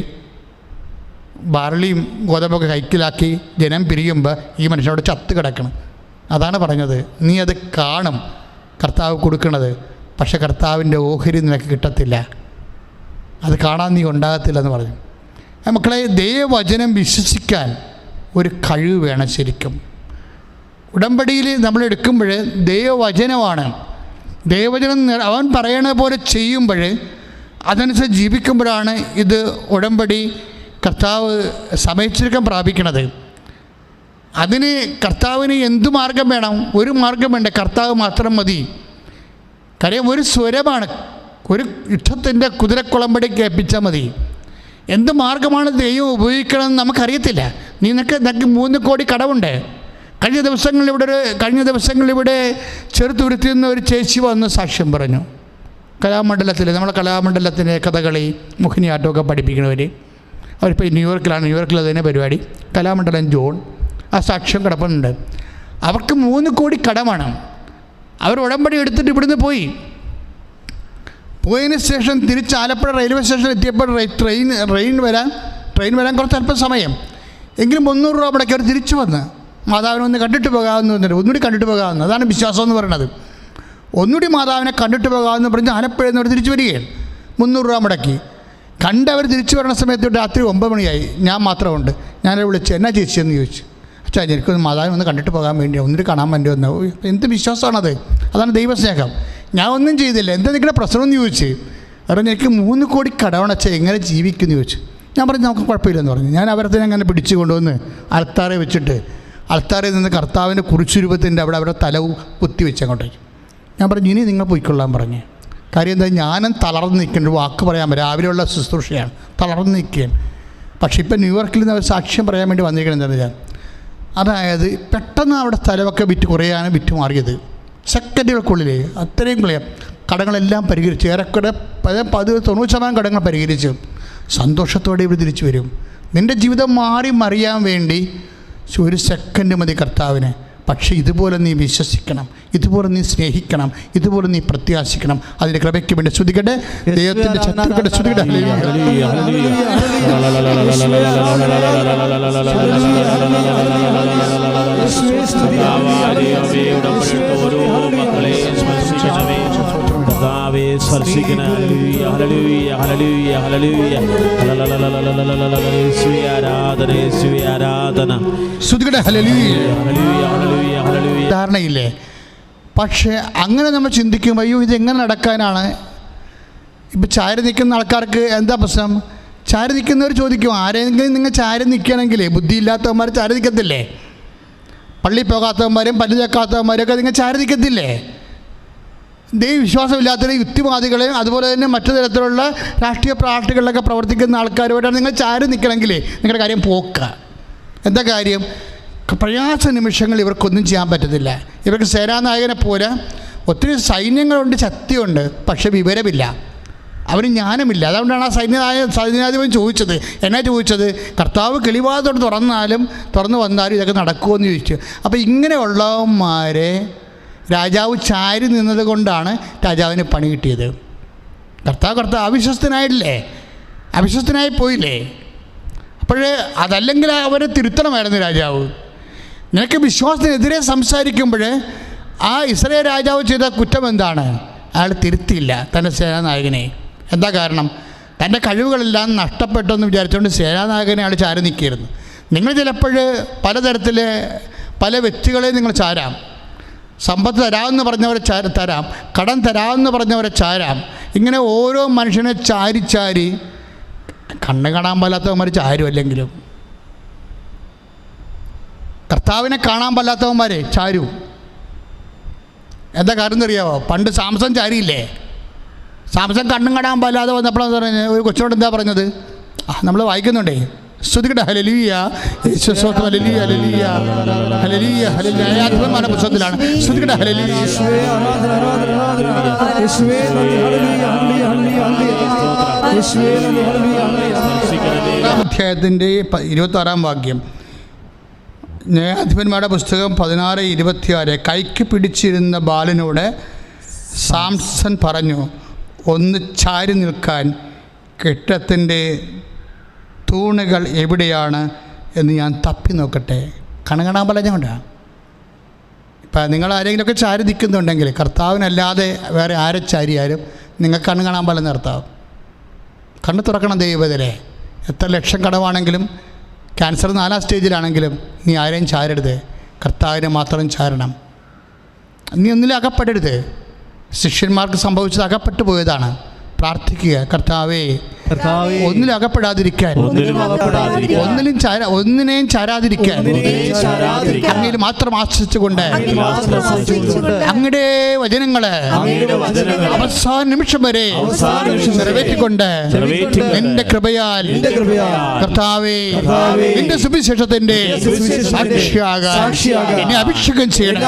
ബാർലിയും ഗോതമ്പൊക്കെ കൈക്കിലാക്കി ജനം പിരിയുമ്പോൾ ഈ മനുഷ്യനോട് ചത്ത് കിടക്കണം. അതാണ് പറഞ്ഞത്, നീ അത് കാണും കർത്താവ് കൊടുക്കണത്, പക്ഷെ കർത്താവിൻ്റെ ഓഹരി നിനക്ക് കിട്ടത്തില്ല, അത് കാണാൻ നീ ഉണ്ടാകത്തില്ലെന്ന് പറഞ്ഞു. മക്കളെ, ദൈവവചനം വിശ്വസിക്കാൻ ഒരു കഴിവ് വേണം. ശരിക്കും ഉടമ്പടിയിൽ നമ്മൾ എടുക്കുമ്പോൾ ദൈവവചനമാണ്. ദൈവവചനം അവൻ പറയണ പോലെ ചെയ്യുമ്പോൾ അതനുസരിച്ച് ജീവിക്കുമ്പോഴാണ് ഇത് ഉടമ്പടി കർത്താവ് സമയച്ചുരുക്കം പ്രാപിക്കണത്. അതിന് കർത്താവിന് എന്തു മാർഗം വേണം? ഒരു മാർഗം വേണ്ട, കർത്താവ് മാത്രം മതി. കാര്യം ഒരു സ്വരമാണ്, ഒരു യുദ്ധത്തിൻ്റെ കുതിരക്കുളമ്പടി കേൾപ്പിച്ചാൽ മതി. എന്ത് മാർഗമാണ് ദൈവം ഉപയോഗിക്കണമെന്ന് നമുക്കറിയത്തില്ല. നിനക്ക് 3 കോടി കടമുണ്ട്. കഴിഞ്ഞ ദിവസങ്ങളിവിടെ ചെറുതുരുത്തിൽ നിന്ന് ഒരു ചേച്ചി വന്ന് സാക്ഷ്യം പറഞ്ഞു. നമ്മളെ കലാമണ്ഡലത്തിൻ്റെ കഥകളി മോഹിനിയാട്ടമൊക്കെ പഠിപ്പിക്കണവർ, അവരിപ്പോൾ ന്യൂയോർക്കിൽ തന്നെ പരിപാടി. കലാമണ്ഡലം ജോൺ ആ സാക്ഷ്യം കിടപ്പുന്നുണ്ട്. അവർക്ക് 3 കോടി കടമാണ്. അവർ ഉടമ്പടി എടുത്തിട്ട് ഇവിടുന്ന് പോയതിന് ശേഷം തിരിച്ച് ആലപ്പുഴ റെയിൽവേ സ്റ്റേഷനിൽ എത്തിയപ്പോൾ ട്രെയിൻ വരാൻ കുറച്ച് അല്പം സമയം എങ്കിലും 300 രൂപ മുടക്കി അവർ തിരിച്ചു വന്ന് മാതാവിനെ ഒന്ന് കണ്ടിട്ട് പോകാമെന്ന് പറഞ്ഞിട്ട് ഒന്നുകൂടി കണ്ടിട്ട് പോകാമെന്ന്. അതാണ് വിശ്വാസം എന്ന് പറയുന്നത്. ഒന്നുകൂടി മാതാവിനെ കണ്ടിട്ട് പോകാമെന്ന് പറഞ്ഞ് ആലപ്പുഴയിൽ നിന്ന് അവർ തിരിച്ചു വരികയാണ്. 300 രൂപ മുടക്കി അവർ തിരിച്ചു വരുന്ന സമയത്ത് രാത്രി 9 മണിയായി. ഞാൻ മാത്രമുണ്ട്. ഞാനത് വിളിച്ച് എന്നാ ചേച്ചിയെന്ന് ചോദിച്ചു. അച്ഛാ, എനിക്കൊന്ന് മാതാവിനെ ഒന്ന് കണ്ടിട്ട് പോകാൻ വേണ്ടി, ഒന്നിട്ട് കാണാൻ വേണ്ടി വന്നു. എന്ത് വിശ്വാസമാണത്! അതാണ് ദൈവസ്നേഹം. ഞാൻ ഒന്നും ചെയ്തില്ല, എന്താ നിങ്ങളുടെ പ്രശ്നം എന്ന് ചോദിച്ചു. കാരണം എനിക്ക് 3 കോടി കടവണച്ചാൽ എങ്ങനെ ജീവിക്കുമെന്ന് ചോദിച്ചു. ഞാൻ പറഞ്ഞു നമുക്ക് കുഴപ്പമില്ലെന്ന് പറഞ്ഞു. ഞാൻ അവരത്തിനെ അങ്ങനെ പിടിച്ചു കൊണ്ടുവന്ന് അൾത്താറെ വെച്ചിട്ട് അൾത്താറിൽ നിന്ന് കർത്താവിൻ്റെ കുരിശുരൂപത്തിൻ്റെ അവിടെ തല കുത്തി വെച്ച് അങ്ങോട്ടേക്ക്. ഞാൻ പറഞ്ഞു ഇനി നിങ്ങൾ പോയിക്കൊള്ളാൻ പറഞ്ഞു. കാര്യം എന്താ, ഞാനും തളർന്ന് നിൽക്കേണ്ട വാക്ക് പറയാൻ രാവിലെയുള്ള ശുശ്രൂഷയാണ്, തളർന്ന് നിൽക്കുകയാണ്. പക്ഷേ ഇപ്പം ന്യൂയോർക്കിൽ നിന്ന് അവർ സാക്ഷ്യം പറയാൻ വേണ്ടി വന്നിരിക്കണമെന്ന് ഞാൻ. അതായത് പെട്ടെന്ന് അവിടെ സ്ഥലമൊക്കെ കുറയാണ് വിറ്റ് മാറിയത്. സെക്കൻഡുകൾക്കുള്ളിൽ അത്രയും കടങ്ങളെല്ലാം പരിഹരിച്ചു. ഏറെക്കുറെ 90% കടങ്ങൾ പരിഹരിച്ചു. സന്തോഷത്തോടെ ഇവർ തിരിച്ചു വരും. നിൻ്റെ ജീവിതം മാറി മറിയാൻ വേണ്ടി 1 സെക്കൻഡ് മതി കർത്താവിന്. പക്ഷേ ഇതുപോലെ നീ വിശ്വസിക്കണം, ഇതുപോലെ നീ സ്നേഹിക്കണം, ഇതുപോലെ നീ പ്രത്യാശിക്കണം. അതിൻ്റെ കൃപയ്ക്ക് വേണ്ടി സ്തുതിക്കട്ടെ. ദൈവത്തിൻ്റെ ശത്രുക്കളുടെ സ്തുതിക്കട്ടെ. സ്പർശിക്കണേ. ഹല്ലേലൂയ ഹല്ലേലൂയ ഹല്ലേലൂയ ഹല്ലേലൂയ. യേശുവേ ആരാധന, യേശുവേ ആരാധന. സ്തുതിക്കട്ടെ. ഹല്ലേലൂയ. ഹല്ലേലൂയ ഹല്ലേലൂയ ഹല്ലേലൂയ. ധാരണയില്ലേ? പക്ഷേ അങ്ങനെ നമ്മൾ ചിന്തിക്കുമ്പോൾ അയ്യോ ഇതെങ്ങനെ നടക്കാനാണ്? ഇപ്പം ചാരി നിൽക്കുന്ന ആൾക്കാർക്ക് എന്താ പ്രശ്നം? ചാരി നിൽക്കുന്നവർ ചോദിക്കും, ആരെങ്കിലും നിങ്ങൾ ചാരി നിൽക്കണമെങ്കിൽ ബുദ്ധിയില്ലാത്തവന്മാർ ചാരി നിൽക്കത്തില്ലേ? പള്ളി പോകാത്തവന്മാരും പല്ല് ചേക്കാത്തവന്മാരൊക്കെ നിങ്ങൾ ചാരി നിൽക്കത്തില്ലേ? ദൈവവിശ്വാസമില്ലാത്തവരെ, യുക്തിവാദികളെയും അതുപോലെ തന്നെ മറ്റു തരത്തിലുള്ള രാഷ്ട്രീയ പാർട്ടികളിലൊക്കെ പ്രവർത്തിക്കുന്ന ആൾക്കാരുമായിട്ടാണ് നിങ്ങൾ ചാരി നിൽക്കണമെങ്കിൽ നിങ്ങളുടെ കാര്യം പോക്ക. എന്താ കാര്യം? പ്രയാസ നിമിഷങ്ങൾ ഇവർക്കൊന്നും ചെയ്യാൻ പറ്റത്തില്ല. ഇവർക്ക് സേനാനായകനെ പോലെ ഒത്തിരി സൈന്യങ്ങളുണ്ട്, ശക്തിയുണ്ട്, പക്ഷേ വിവരമില്ല, അവന് ജ്ഞാനമില്ല. അതുകൊണ്ടാണ് ആ സൈന്യാധിപൻ ചോദിച്ചത്. എന്നാ ചോദിച്ചത്? കർത്താവ് കിളിവാതിലോട്ട് തുറന്നു വന്നാലും ഇതൊക്കെ നടക്കുമെന്ന് ചോദിച്ചു. അപ്പോൾ ഇങ്ങനെയുള്ളവന്മാരെ രാജാവ് ചാരി നിന്നത് കൊണ്ടാണ് രാജാവിന് പണി കിട്ടിയത്. കർത്താവ് അവിശ്വസ്തനായില്ലേ? അവിശ്വസ്തനായി പോയില്ലേ? അപ്പോഴേ അതല്ലെങ്കിൽ അവരെ തിരുത്തണമായിരുന്നു രാജാവ്. നിനക്ക് വിശ്വാസത്തിനെതിരെ സംസാരിക്കുമ്പോൾ ആ ഇസ്രായേൽ രാജാവ് ചെയ്ത കുറ്റം എന്താണ്? അയാൾ തിരുത്തിയില്ല തൻ്റെ സേനാനായകനെ. എന്താ കാരണം? തൻ്റെ കഴിവുകളെല്ലാം നഷ്ടപ്പെട്ടെന്ന് വിചാരിച്ചുകൊണ്ട് സേനാനായകനെ അയാൾ ചാരി നിൽക്കുകയായിരുന്നു. നിങ്ങൾ ചിലപ്പോൾ പലതരത്തിൽ പല വ്യക്തികളെ നിങ്ങൾ ചാരാം. സമ്പത്ത് തരാമെന്ന് പറഞ്ഞവരെ തരാം, കടം തരാമെന്ന് പറഞ്ഞവരെ ചാരാം. ഇങ്ങനെ ഓരോ മനുഷ്യനെ ചാരി കണ്ണ് കാണാൻ പാലാത്തവന്മാർ ചാരും. അല്ലെങ്കിലും കർത്താവിനെ കാണാൻ പാലാത്തവന്മാരെ ചാരും. എന്താ കാര്യം എന്നറിയാമോ? പണ്ട് സാംസൺ ചാരിയില്ലേ? സാംസൺ കണ്ണും കാണാൻ പാലാതെ വന്നപ്പോഴാണ് പറഞ്ഞത്, ഒരു കൊച്ചിനോട് എന്താ പറഞ്ഞത്? നമ്മൾ വായിക്കുന്നുണ്ടേ. സ്തുതിക്കട്ടെ. ഹല്ലേലൂയ. യേശുസ്തോത്രം. ഹല്ലേലൂയ ഹല്ലേലൂയ ഹല്ലേലൂയ ഹല്ലേലൂയ. ആത്മീയമായ പുസ്തകത്തിലാണ്. സ്തുതിക്കട്ടെ. ഹല്ലേലൂയ. അധ്യായത്തിൻ്റെ 26-ാം വാക്യം, ന്യായാധിപന്മാരുടെ പുസ്തകം 16:26. കൈക്ക് പിടിച്ചിരുന്ന ബാലനോട് സാംസൺ പറഞ്ഞു, ഒന്ന് ചാരി നിൽക്കാൻ കെട്ടിടത്തിൻ്റെ തൂണുകൾ എവിടെയാണ് എന്ന് ഞാൻ തപ്പി നോക്കട്ടെ. കണങ്ങണാൻ പറഞ്ഞുകൊണ്ടാണ്. ഇപ്പം നിങ്ങൾ ആരെങ്കിലുമൊക്കെ ചാരി നിൽക്കുന്നുണ്ടെങ്കിൽ കർത്താവിനല്ലാതെ വേറെ ആരെ ചാരിയാലും നിങ്ങൾക്ക് കണ്ണ് കാണാൻ പാടില്ല നിർത്താവും. കണ്ണ് തുറക്കണം ദൈവത്തിലെ. എത്ര ലക്ഷം കടമാണെങ്കിലും ക്യാൻസർ 4-ാം സ്റ്റേജിലാണെങ്കിലും നീ ആരെയും ചാരരുത്, കർത്താവിനെ മാത്രം ചാരണം. നീ ഒന്നിലും അകപ്പെടരുത്. ശിഷ്യന്മാർക്ക് സംഭവിച്ചത് അകപ്പെട്ടു പോയതാണ്. പ്രാർത്ഥിക്കുക, കർത്താവേ ഒന്നിലും അകപ്പെടാതിരിക്കാൻ, ഒന്നിനെയും ചാരാതിരിക്കാൻ അങ്ങയിൽ മാത്രം ആശ്രയിച്ചുകൊണ്ട് അങ്ങയുടെ വചനങ്ങള് അവസാന നിമിഷം വരെ നിറവേറ്റിക്കൊണ്ട് നിന്റെ കൃപയാൽ കർത്താവേ നിന്റെ സുവിശേഷത്തിന്റെ സാക്ഷിയാകാൻ എന്നെ അഭിഷേകം ചെയ്യണം.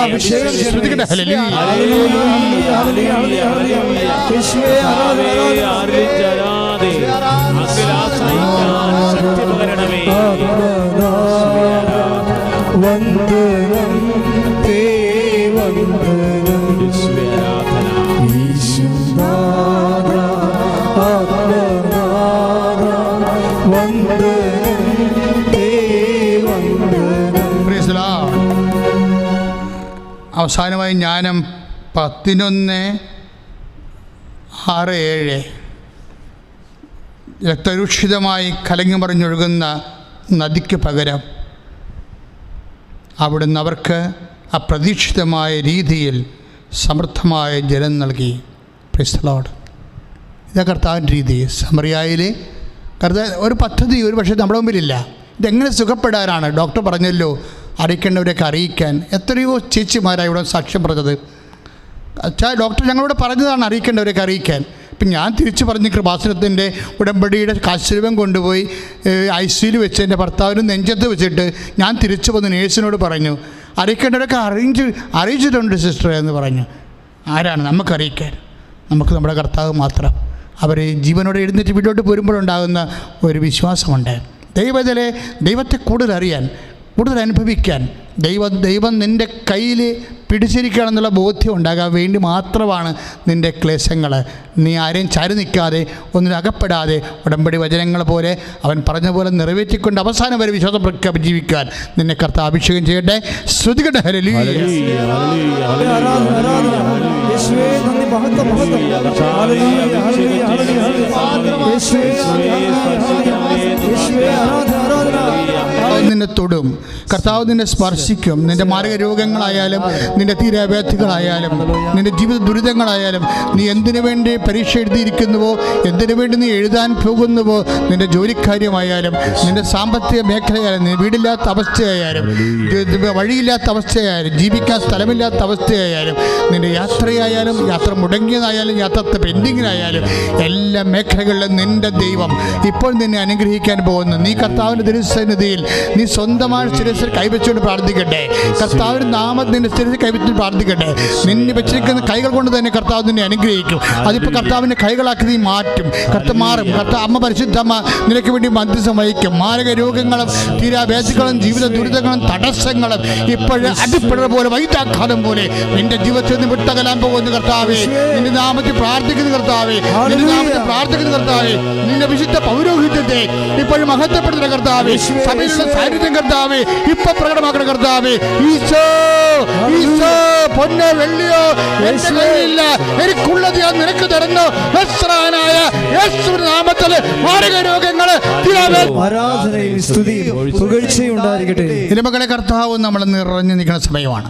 അവസാനമായി ജ്ഞാനം 11:6-7. രക്തരൂക്ഷിതമായി കലങ്ങി മറിഞ്ഞൊഴുകുന്ന നദിക്ക് പകരം അവിടുന്ന് അവർക്ക് അപ്രതീക്ഷിതമായ രീതിയിൽ സമൃദ്ധമായ ജലം നൽകി. Praise the Lord. ഇതാ കർത്താവിൻ്റെ രീതി. സമറിയായിൽ കർത്താവ് ഒരു പദ്ധതി ഒരു പക്ഷേ നമ്മുടെ മുമ്പിലില്ല. ഇതെങ്ങനെ സുഖപ്പെടാനാണ്? ഡോക്ടർ പറഞ്ഞല്ലോ അറിയിക്കേണ്ടവരെയൊക്കെ അറിയിക്കാൻ. എത്രയോ ചേച്ചിമാരാണ് ഇവിടെ സാക്ഷ്യം പറഞ്ഞത്. ഡോക്ടർ ഞങ്ങളോട് പറഞ്ഞതാണ് അറിയിക്കേണ്ടവരെയൊക്കെ അറിയിക്കാൻ. ഇപ്പം ഞാൻ തിരിച്ചു പറഞ്ഞ് കൃപാസനത്തിൻ്റെ ഉടമ്പടിയുടെ കാശുരൂപം കൊണ്ടുപോയി ICUയിൽ വെച്ച് എൻ്റെ ഭർത്താവിന് നെഞ്ചത്ത് വെച്ചിട്ട് ഞാൻ തിരിച്ചു വന്ന് നേഴ്സിനോട് പറഞ്ഞു, അറിയിക്കേണ്ടവരൊക്കെ അറിയിച്ചിട്ടുണ്ട് സിസ്റ്റർ എന്ന് പറഞ്ഞു. ആരാണ് നമുക്കറിയിക്കാൻ? നമുക്ക് നമ്മുടെ കർത്താവ് മാത്രം. അവർ ജീവനോടെ എഴുന്നേറ്റ് വീട്ടിലോട്ട് പോരുമ്പോഴുണ്ടാകുന്ന ഒരു വിശ്വാസമുണ്ട്. ദൈവത്തെ കൂടുതൽ അറിയാൻ, കൂടുതൽ അനുഭവിക്കാൻ, ദൈവം നിൻ്റെ കയ്യിൽ പിടിച്ചിരിക്കുകയാണെന്നുള്ള ബോധ്യം ഉണ്ടാകാൻ വേണ്ടി മാത്രമാണ് നിൻ്റെ ക്ലേശങ്ങൾ. നീ ആരെയും ചാരി നിൽക്കാതെ, ഒന്നിനും അകപ്പെടാതെ, ഉടമ്പടി വചനങ്ങൾ പോലെ അവൻ പറഞ്ഞ പോലെ നിറവേറ്റിക്കൊണ്ട് അവസാനം വരെ വിശ്വാസം പ്രഖ്യാപിച്ച് ജീവിക്കാൻ നിന്നെ കർത്താവ് അഭിഷേകം ചെയ്യട്ടെ. ശ്രുതികട്ടെ. ഹല്ലേലൂയ. മഹത്വം മഹത്വം. ഹല്ലേലൂയ ഹല്ലേലൂയ ഹല്ലേലൂയ. യേശുവേ യേശുവേ ആരാധന. നിന്നെ തൊടും, കർത്താവ് നിന്നെ സ്പർശിക്കും. നിന്റെ മാരക രോഗങ്ങളായാലും നിന്റെ തീരാവ്യാധികളായാലും നിന്റെ ജീവിത ദുരിതങ്ങളായാലും നീ എന്തിനു വേണ്ടി പരീക്ഷ എഴുതിയിരിക്കുന്നുവോ, എന്തിനു വേണ്ടി നീ എഴുതാൻ പോകുന്നുവോ, നിന്റെ ജോലിക്കാര്യമായാലും നിന്റെ സാമ്പത്തിക മേഖലയായാലും നീ വീടില്ലാത്ത അവസ്ഥയായാലും വഴിയില്ലാത്ത അവസ്ഥയായാലും ജീവിക്കാൻ സ്ഥലമില്ലാത്ത അവസ്ഥയായാലും നിന്റെ യാത്രയായാലും യാത്ര മുടങ്ങിയതായാലും യാത്ര പെൻഡിങ്ങിനായാലും എല്ലാ മേഖലകളിലും നിന്റെ ദൈവം ഇപ്പോൾ നിന്നെ അനുഗ്രഹിക്കാൻ പോകുന്നു. നീ കർത്താവിൻ്റെ തിരുസന്നിധിയിൽ നീ സ്വന്തമായ ശിരസിൽ കൈവച്ചുകൊണ്ട് പ്രാർത്ഥിക്കട്ടെ. കർത്താവിൻ്റെ നാമം നിന്റെ ശിരസിൽ കൈവച്ചു പ്രാർത്ഥിക്കട്ടെ. നിന്നെ വെച്ചിരിക്കുന്ന കൈകൾ കൊണ്ട് തന്നെ കർത്താവ് നിന്നെ അനുഗ്രഹിക്കും. അതിപ്പോൾ കർത്താവിൻ്റെ കൈകളാക്കി നീ മാറ്റും. മാറും. അമ്മ പരിശുദ്ധമ്മ നിനക്ക് വേണ്ടി മധ്യസ്ഥം വഹിക്കും. മാരക രോഗങ്ങളും തീരാവേദികളും ജീവിത ദുരിതങ്ങളും തടസ്സങ്ങളും ഇപ്പോഴും അടിപ്പെടുന്ന പോലെ വൈദ്യാഘാതം പോലെ നിന്റെ ജീവിതത്തിൽ നിന്ന് വിട്ടകലാൻ പോകുന്ന കർത്താവേ, നിന്റെ നാമത്തിൽ പ്രാർത്ഥിക്കുന്ന കർത്താവേ, നിന്റെ നാമത്തിൽ പ്രാർത്ഥിക്കുന്ന കർത്താവേ, നിന്റെ വിശുദ്ധ പൗരോഹിത്യത്തെ ഇപ്പോഴും മഹത്വപ്പെടുത്തുന്ന കർത്താവേ, സഭയിലുള്ള സാന്നിധ്യം കർത്താവേ ഇപ്പൊ പ്രകടമാക്കുന്ന കർത്താവേ. ഈശോ ഈശോ പൊന്നോ വെള്ളിയോ എന്റെ കയ്യിലില്ല, എനിക്കുള്ളത് ഞാൻ നിനക്ക് തരുന്നു. നസ്രായനായ യേശുവിന്റെ നാമത്തിൽ മാരക രോഗങ്ങള് ആരാധനയും സ്തുതിയും പുകഴ്ചയും ഉണ്ടായിരിക്കട്ടെ. മകളെ, കർത്താവ് നമ്മൾ നിറഞ്ഞു നിൽക്കുന്ന സമയമാണ്.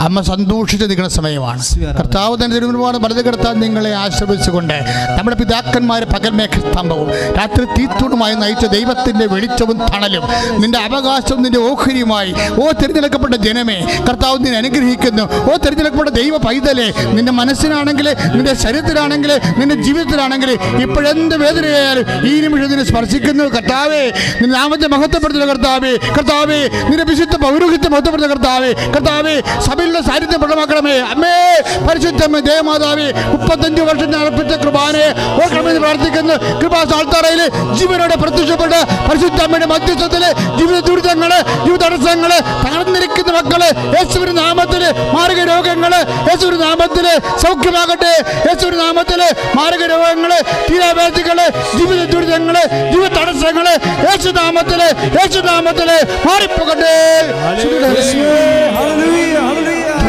അമ്മ സന്തോഷിച്ച് നിൽക്കുന്ന സമയമാണ്. കർത്താവ് തന്നെ തിരുമുൻപാട് വലത് കർത്താവ് നിങ്ങളെ ആശ്രയിച്ചുകൊണ്ട് നമ്മുടെ പിതാക്കന്മാരെ പകൽ മേഘസ്തംഭവും രാത്രി തീത്തൂണുമായി നയിച്ച ദൈവത്തിൻ്റെ വെളിച്ചവും തണലും നിന്റെ അവകാശവും നിന്റെ ഓഹരിയുമായി ഓ തിരഞ്ഞെടുക്കപ്പെട്ട ജനമേ, കർത്താവ് നിന്നെ അനുഗ്രഹിക്കുന്നു. ഓ തിരഞ്ഞെടുക്കപ്പെട്ട ദൈവ പൈതലേ, നിന്റെ മനസ്സിനാണെങ്കിൽ നിന്റെ ശരീരത്തിലാണെങ്കിൽ നിന്റെ ജീവിതത്തിലാണെങ്കിൽ ഇപ്പോഴെന്ത് വേദനയായാലും ഈ നിമിഷം നിന്നെ സ്പർശിക്കുന്നു. കർത്താവേ, നിന്റെ നാമത്തെ മഹത്വപ്പെടുത്തുന്ന കർത്താവേ, കർത്താവേ നിന്റെ വിശുദ്ധ പൗരോഹിത്യം മഹത്വപ്പെടുത്തുന്ന കർത്താവേ, കർത്താവേ സഭയിലുള്ള സാന്നിധ്യം പ്രകടമാക്കണമേ. അമ്മേ പരിശുദ്ധമ്മ ദേവമാതാവേ, 35 വർഷത്തിന് അർപ്പിച്ച കൃപാനെ ഓർക്കണമെന്ന് പ്രാർത്ഥിക്കുന്നു. കൃപാസാൽത്തറയിൽ ജീവനോടെ പ്രത്യക്ഷപ്പെട്ട് പരിശുദ്ധമ്മയുടെ മധ്യസ്ഥത്തില് ജീവിത ദുരിതങ്ങള് ജീവിത തടസ്സങ്ങള് തകർന്നിരിക്കുന്ന മക്കള് യേശുവിന്റെ നാമത്തില് മാരക രോഗങ്ങള് യേശുവിന്റെ നാമത്തില് സൗഖ്യമാകട്ടെ. യേശുവിന്റെ നാമത്തില് മാരക രോഗങ്ങള് തീരാവേദികള് ജീവിത ദുരിതങ്ങള് ജീവിത തടസ്സങ്ങള് യേശുനാമത്തില് യേശുനാമത്തില് മാറിപ്പോകട്ടെ.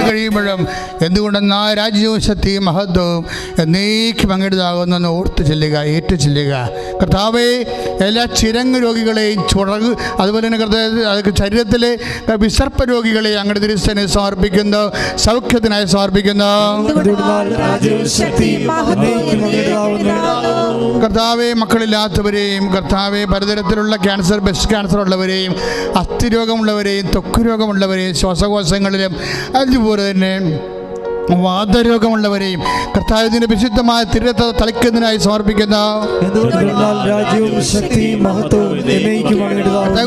കഴിയുമ്പോഴും എന്തുകൊണ്ടെന്നാ രാജ്യവും ശക്തിയും മഹത്വവും എന്നേക്കും അങ്ങേതാകുന്നെന്ന് ഓർത്ത് ചെല്ലുക, ഏറ്റു ചെല്ലുക. കർത്താവേ, എല്ലാ ചിരങ്ങ് രോഗികളെയും ചുടക് അതുപോലെ തന്നെ കർത്താവ് ശരീരത്തിലെ വിസർപ്പ രോഗികളെയും അങ്ങയുടെ തിരുസന്നിധിയിൽ സമർപ്പിക്കുന്നു, സൗഖ്യത്തിനായി സമർപ്പിക്കുന്നു. കർത്താവെ, മക്കളില്ലാത്തവരെയും കർത്താവെ പലതരത്തിലുള്ള ക്യാൻസർ, ബ്രസ്റ്റ് ക്യാൻസർ ഉള്ളവരെയും അസ്ഥിരോഗമുള്ളവരെയും ത്വക്ക് രോഗമുള്ളവരെയും ശ്വാസകോശങ്ങളിലും അതുപോലെ തന്നെ വാദരോഗമുള്ളവരെയും കർത്താവിന്റെ വിശുദ്ധമായ തിരുരത്ത് തളിക്കുന്നതിനായി സമർപ്പിക്കുന്ന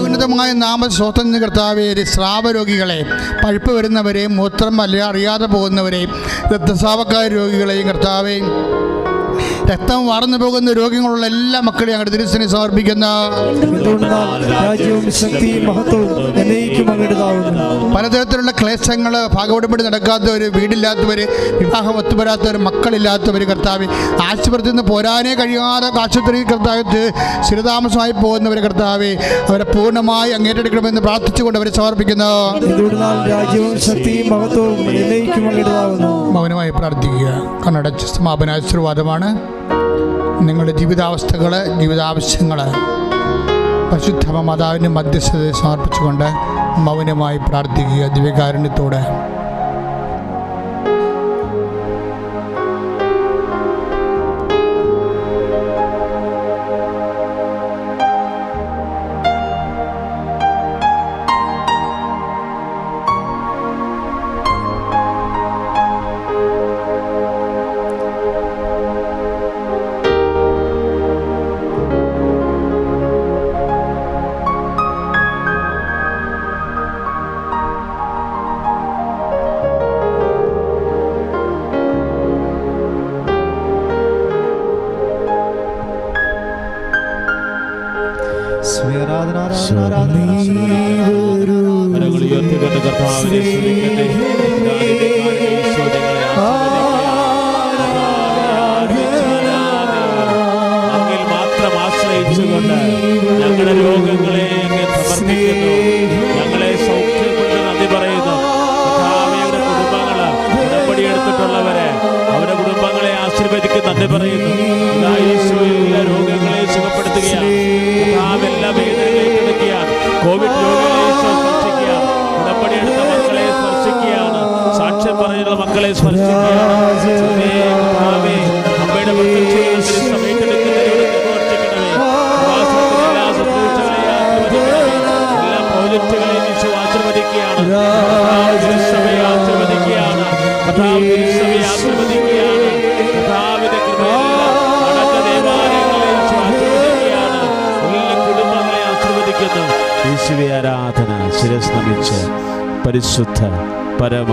ഉന്നതമായ നാമസ്വത്തം കർത്താവെ സ്രാവരോഗികളെ, പഴുപ്പ് വരുന്നവരെയും മൂത്രം അറിയാതെ പോകുന്നവരെയും രക്തസ്രാവക്കാര രോഗികളെയും കർത്താവെ രക്തം വാർന്നു പോകുന്ന രോഗങ്ങളുള്ള എല്ലാ മക്കളെയും അങ്ങയുടെ തിരുസന്നിധിയിൽ സമർപ്പിക്കുന്ന പലതരത്തിലുള്ള ക്ലേശങ്ങൾ ഭാഗവടപ്പെട്ട് നടക്കാത്തവർ, വീടില്ലാത്തവർ, വിവാഹം ഒത്തുവരാത്തവർ, മക്കളില്ലാത്തവർ കർത്താവ് ആശുപത്രിയിൽ നിന്ന് പോരാനേ കഴിയാതെ ആശുപത്രി കർത്താവ് സ്ഥിരതാമസമായി പോകുന്നവർ കർത്താവ് അവരെ പൂർണ്ണമായി അങ്ങേറ്റെടുക്കണമെന്ന് പ്രാർത്ഥിച്ചുകൊണ്ട് അവരെ സമർപ്പിക്കുന്നു. മൗനമായി പ്രാർത്ഥിക്കുക. കണ്ണടച്ച് സമാപനാശീർവാദമാണ്. നിങ്ങളുടെ ജീവിതാവസ്ഥകൾ, ജീവിതാവശ്യങ്ങൾ പരിശുദ്ധ മാതാവിൻ്റെ മധ്യസ്ഥതയെ സമർപ്പിച്ചുകൊണ്ട് മൗനമായി പ്രാർത്ഥിക്കുക ദിവ്യകാരുണ്യത്തോടെ. മാത്രം ആശ്രയിച്ചുകൊണ്ട് ഞങ്ങളുടെ രോഗങ്ങളെ സമർപ്പിക്കുന്നു. ഞങ്ങളെ സൗഖ്യം കൊണ്ട് നന്ദി പറയുന്നു. അവരുടെ കുടുംബങ്ങള് ഉടമ്പടി എടുത്തിട്ടുള്ളവരെ അവരുടെ കുടുംബങ്ങൾ ശിരസ് നമിച്ച് പരിശുദ്ധ പരമ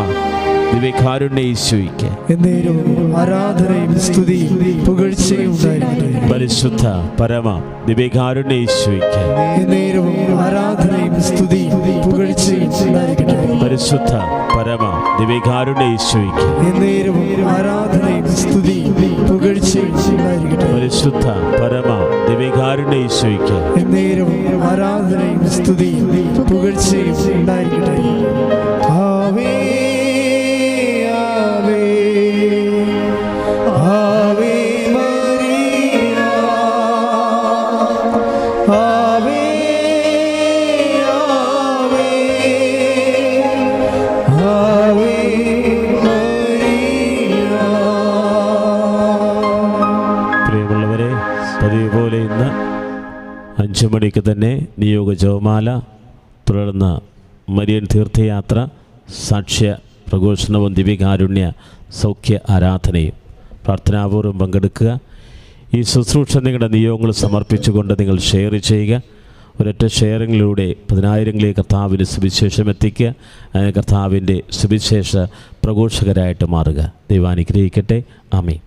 ദിവ്യകാരുണ്യ ഈശോയ്ക്ക് എന്നേരവും ആരാധനയും സ്തുതിയും പുകഴ്ചയും ഉണ്ടായിരിക്കട്ടെ. പരിശുദ്ധ പരമ ദിവ്യകാരുണ്യ ഈശോയ്ക്ക് എന്നേരവും ആരാധനയും സ്തുതിയും പുകഴ്ചയും ഉണ്ടായിരിക്കട്ടെ. പരിശുദ്ധ പരമ ദിവ്യകാരുണ്യ ഈശോയ്ക്ക് എന്നേരവും ആരാധനയും സ്തുതിയും പുകഴ്ചയും ഉണ്ടായിരിക്കട്ടെ. പരിശുദ്ധ പരമ ദിവ്യകാരുണ്യ ഈശോയ്ക്ക് എന്നേരവും ആരാധനയും സ്തുതിയും പുകഴ്ചയും ഉണ്ടായിരിക്കട്ടെ. ആവേ ആവേ ആവേ മരിയ ആവേ ആവേ ആവേ മരിയ. പ്രിയമുള്ളവരെ, പതിവ് പോലെ ഇന്ന് 5 മണിക്ക് തന്നെ നിയോഗ ജപമാല, തുടർന്ന് മരിയൻ തീർത്ഥയാത്ര, സാക്ഷ്യ പ്രഘോഷണവും ദിവ്യകാരുണ്യ സൗഖ്യ ആരാധനയും. പ്രാർത്ഥനാപൂർവ്വം പങ്കെടുക്കുക. ഈ ശുശ്രൂഷ നിങ്ങളുടെ നിയോഗങ്ങൾ സമർപ്പിച്ചുകൊണ്ട് നിങ്ങൾ ഷെയർ ചെയ്യുക. ഒരൊറ്റ ഷെയറിങ്ങിലൂടെ 10,000ങ്ങളിലേക്ക് കർത്താവിൻ്റെ സുവിശേഷം എത്തിക്കുക. കർത്താവിൻ്റെ സുവിശേഷ പ്രഘോഷകരായിട്ട് മാറുക. ദൈവം അനുഗ്രഹിക്കട്ടെ. ആമേൻ.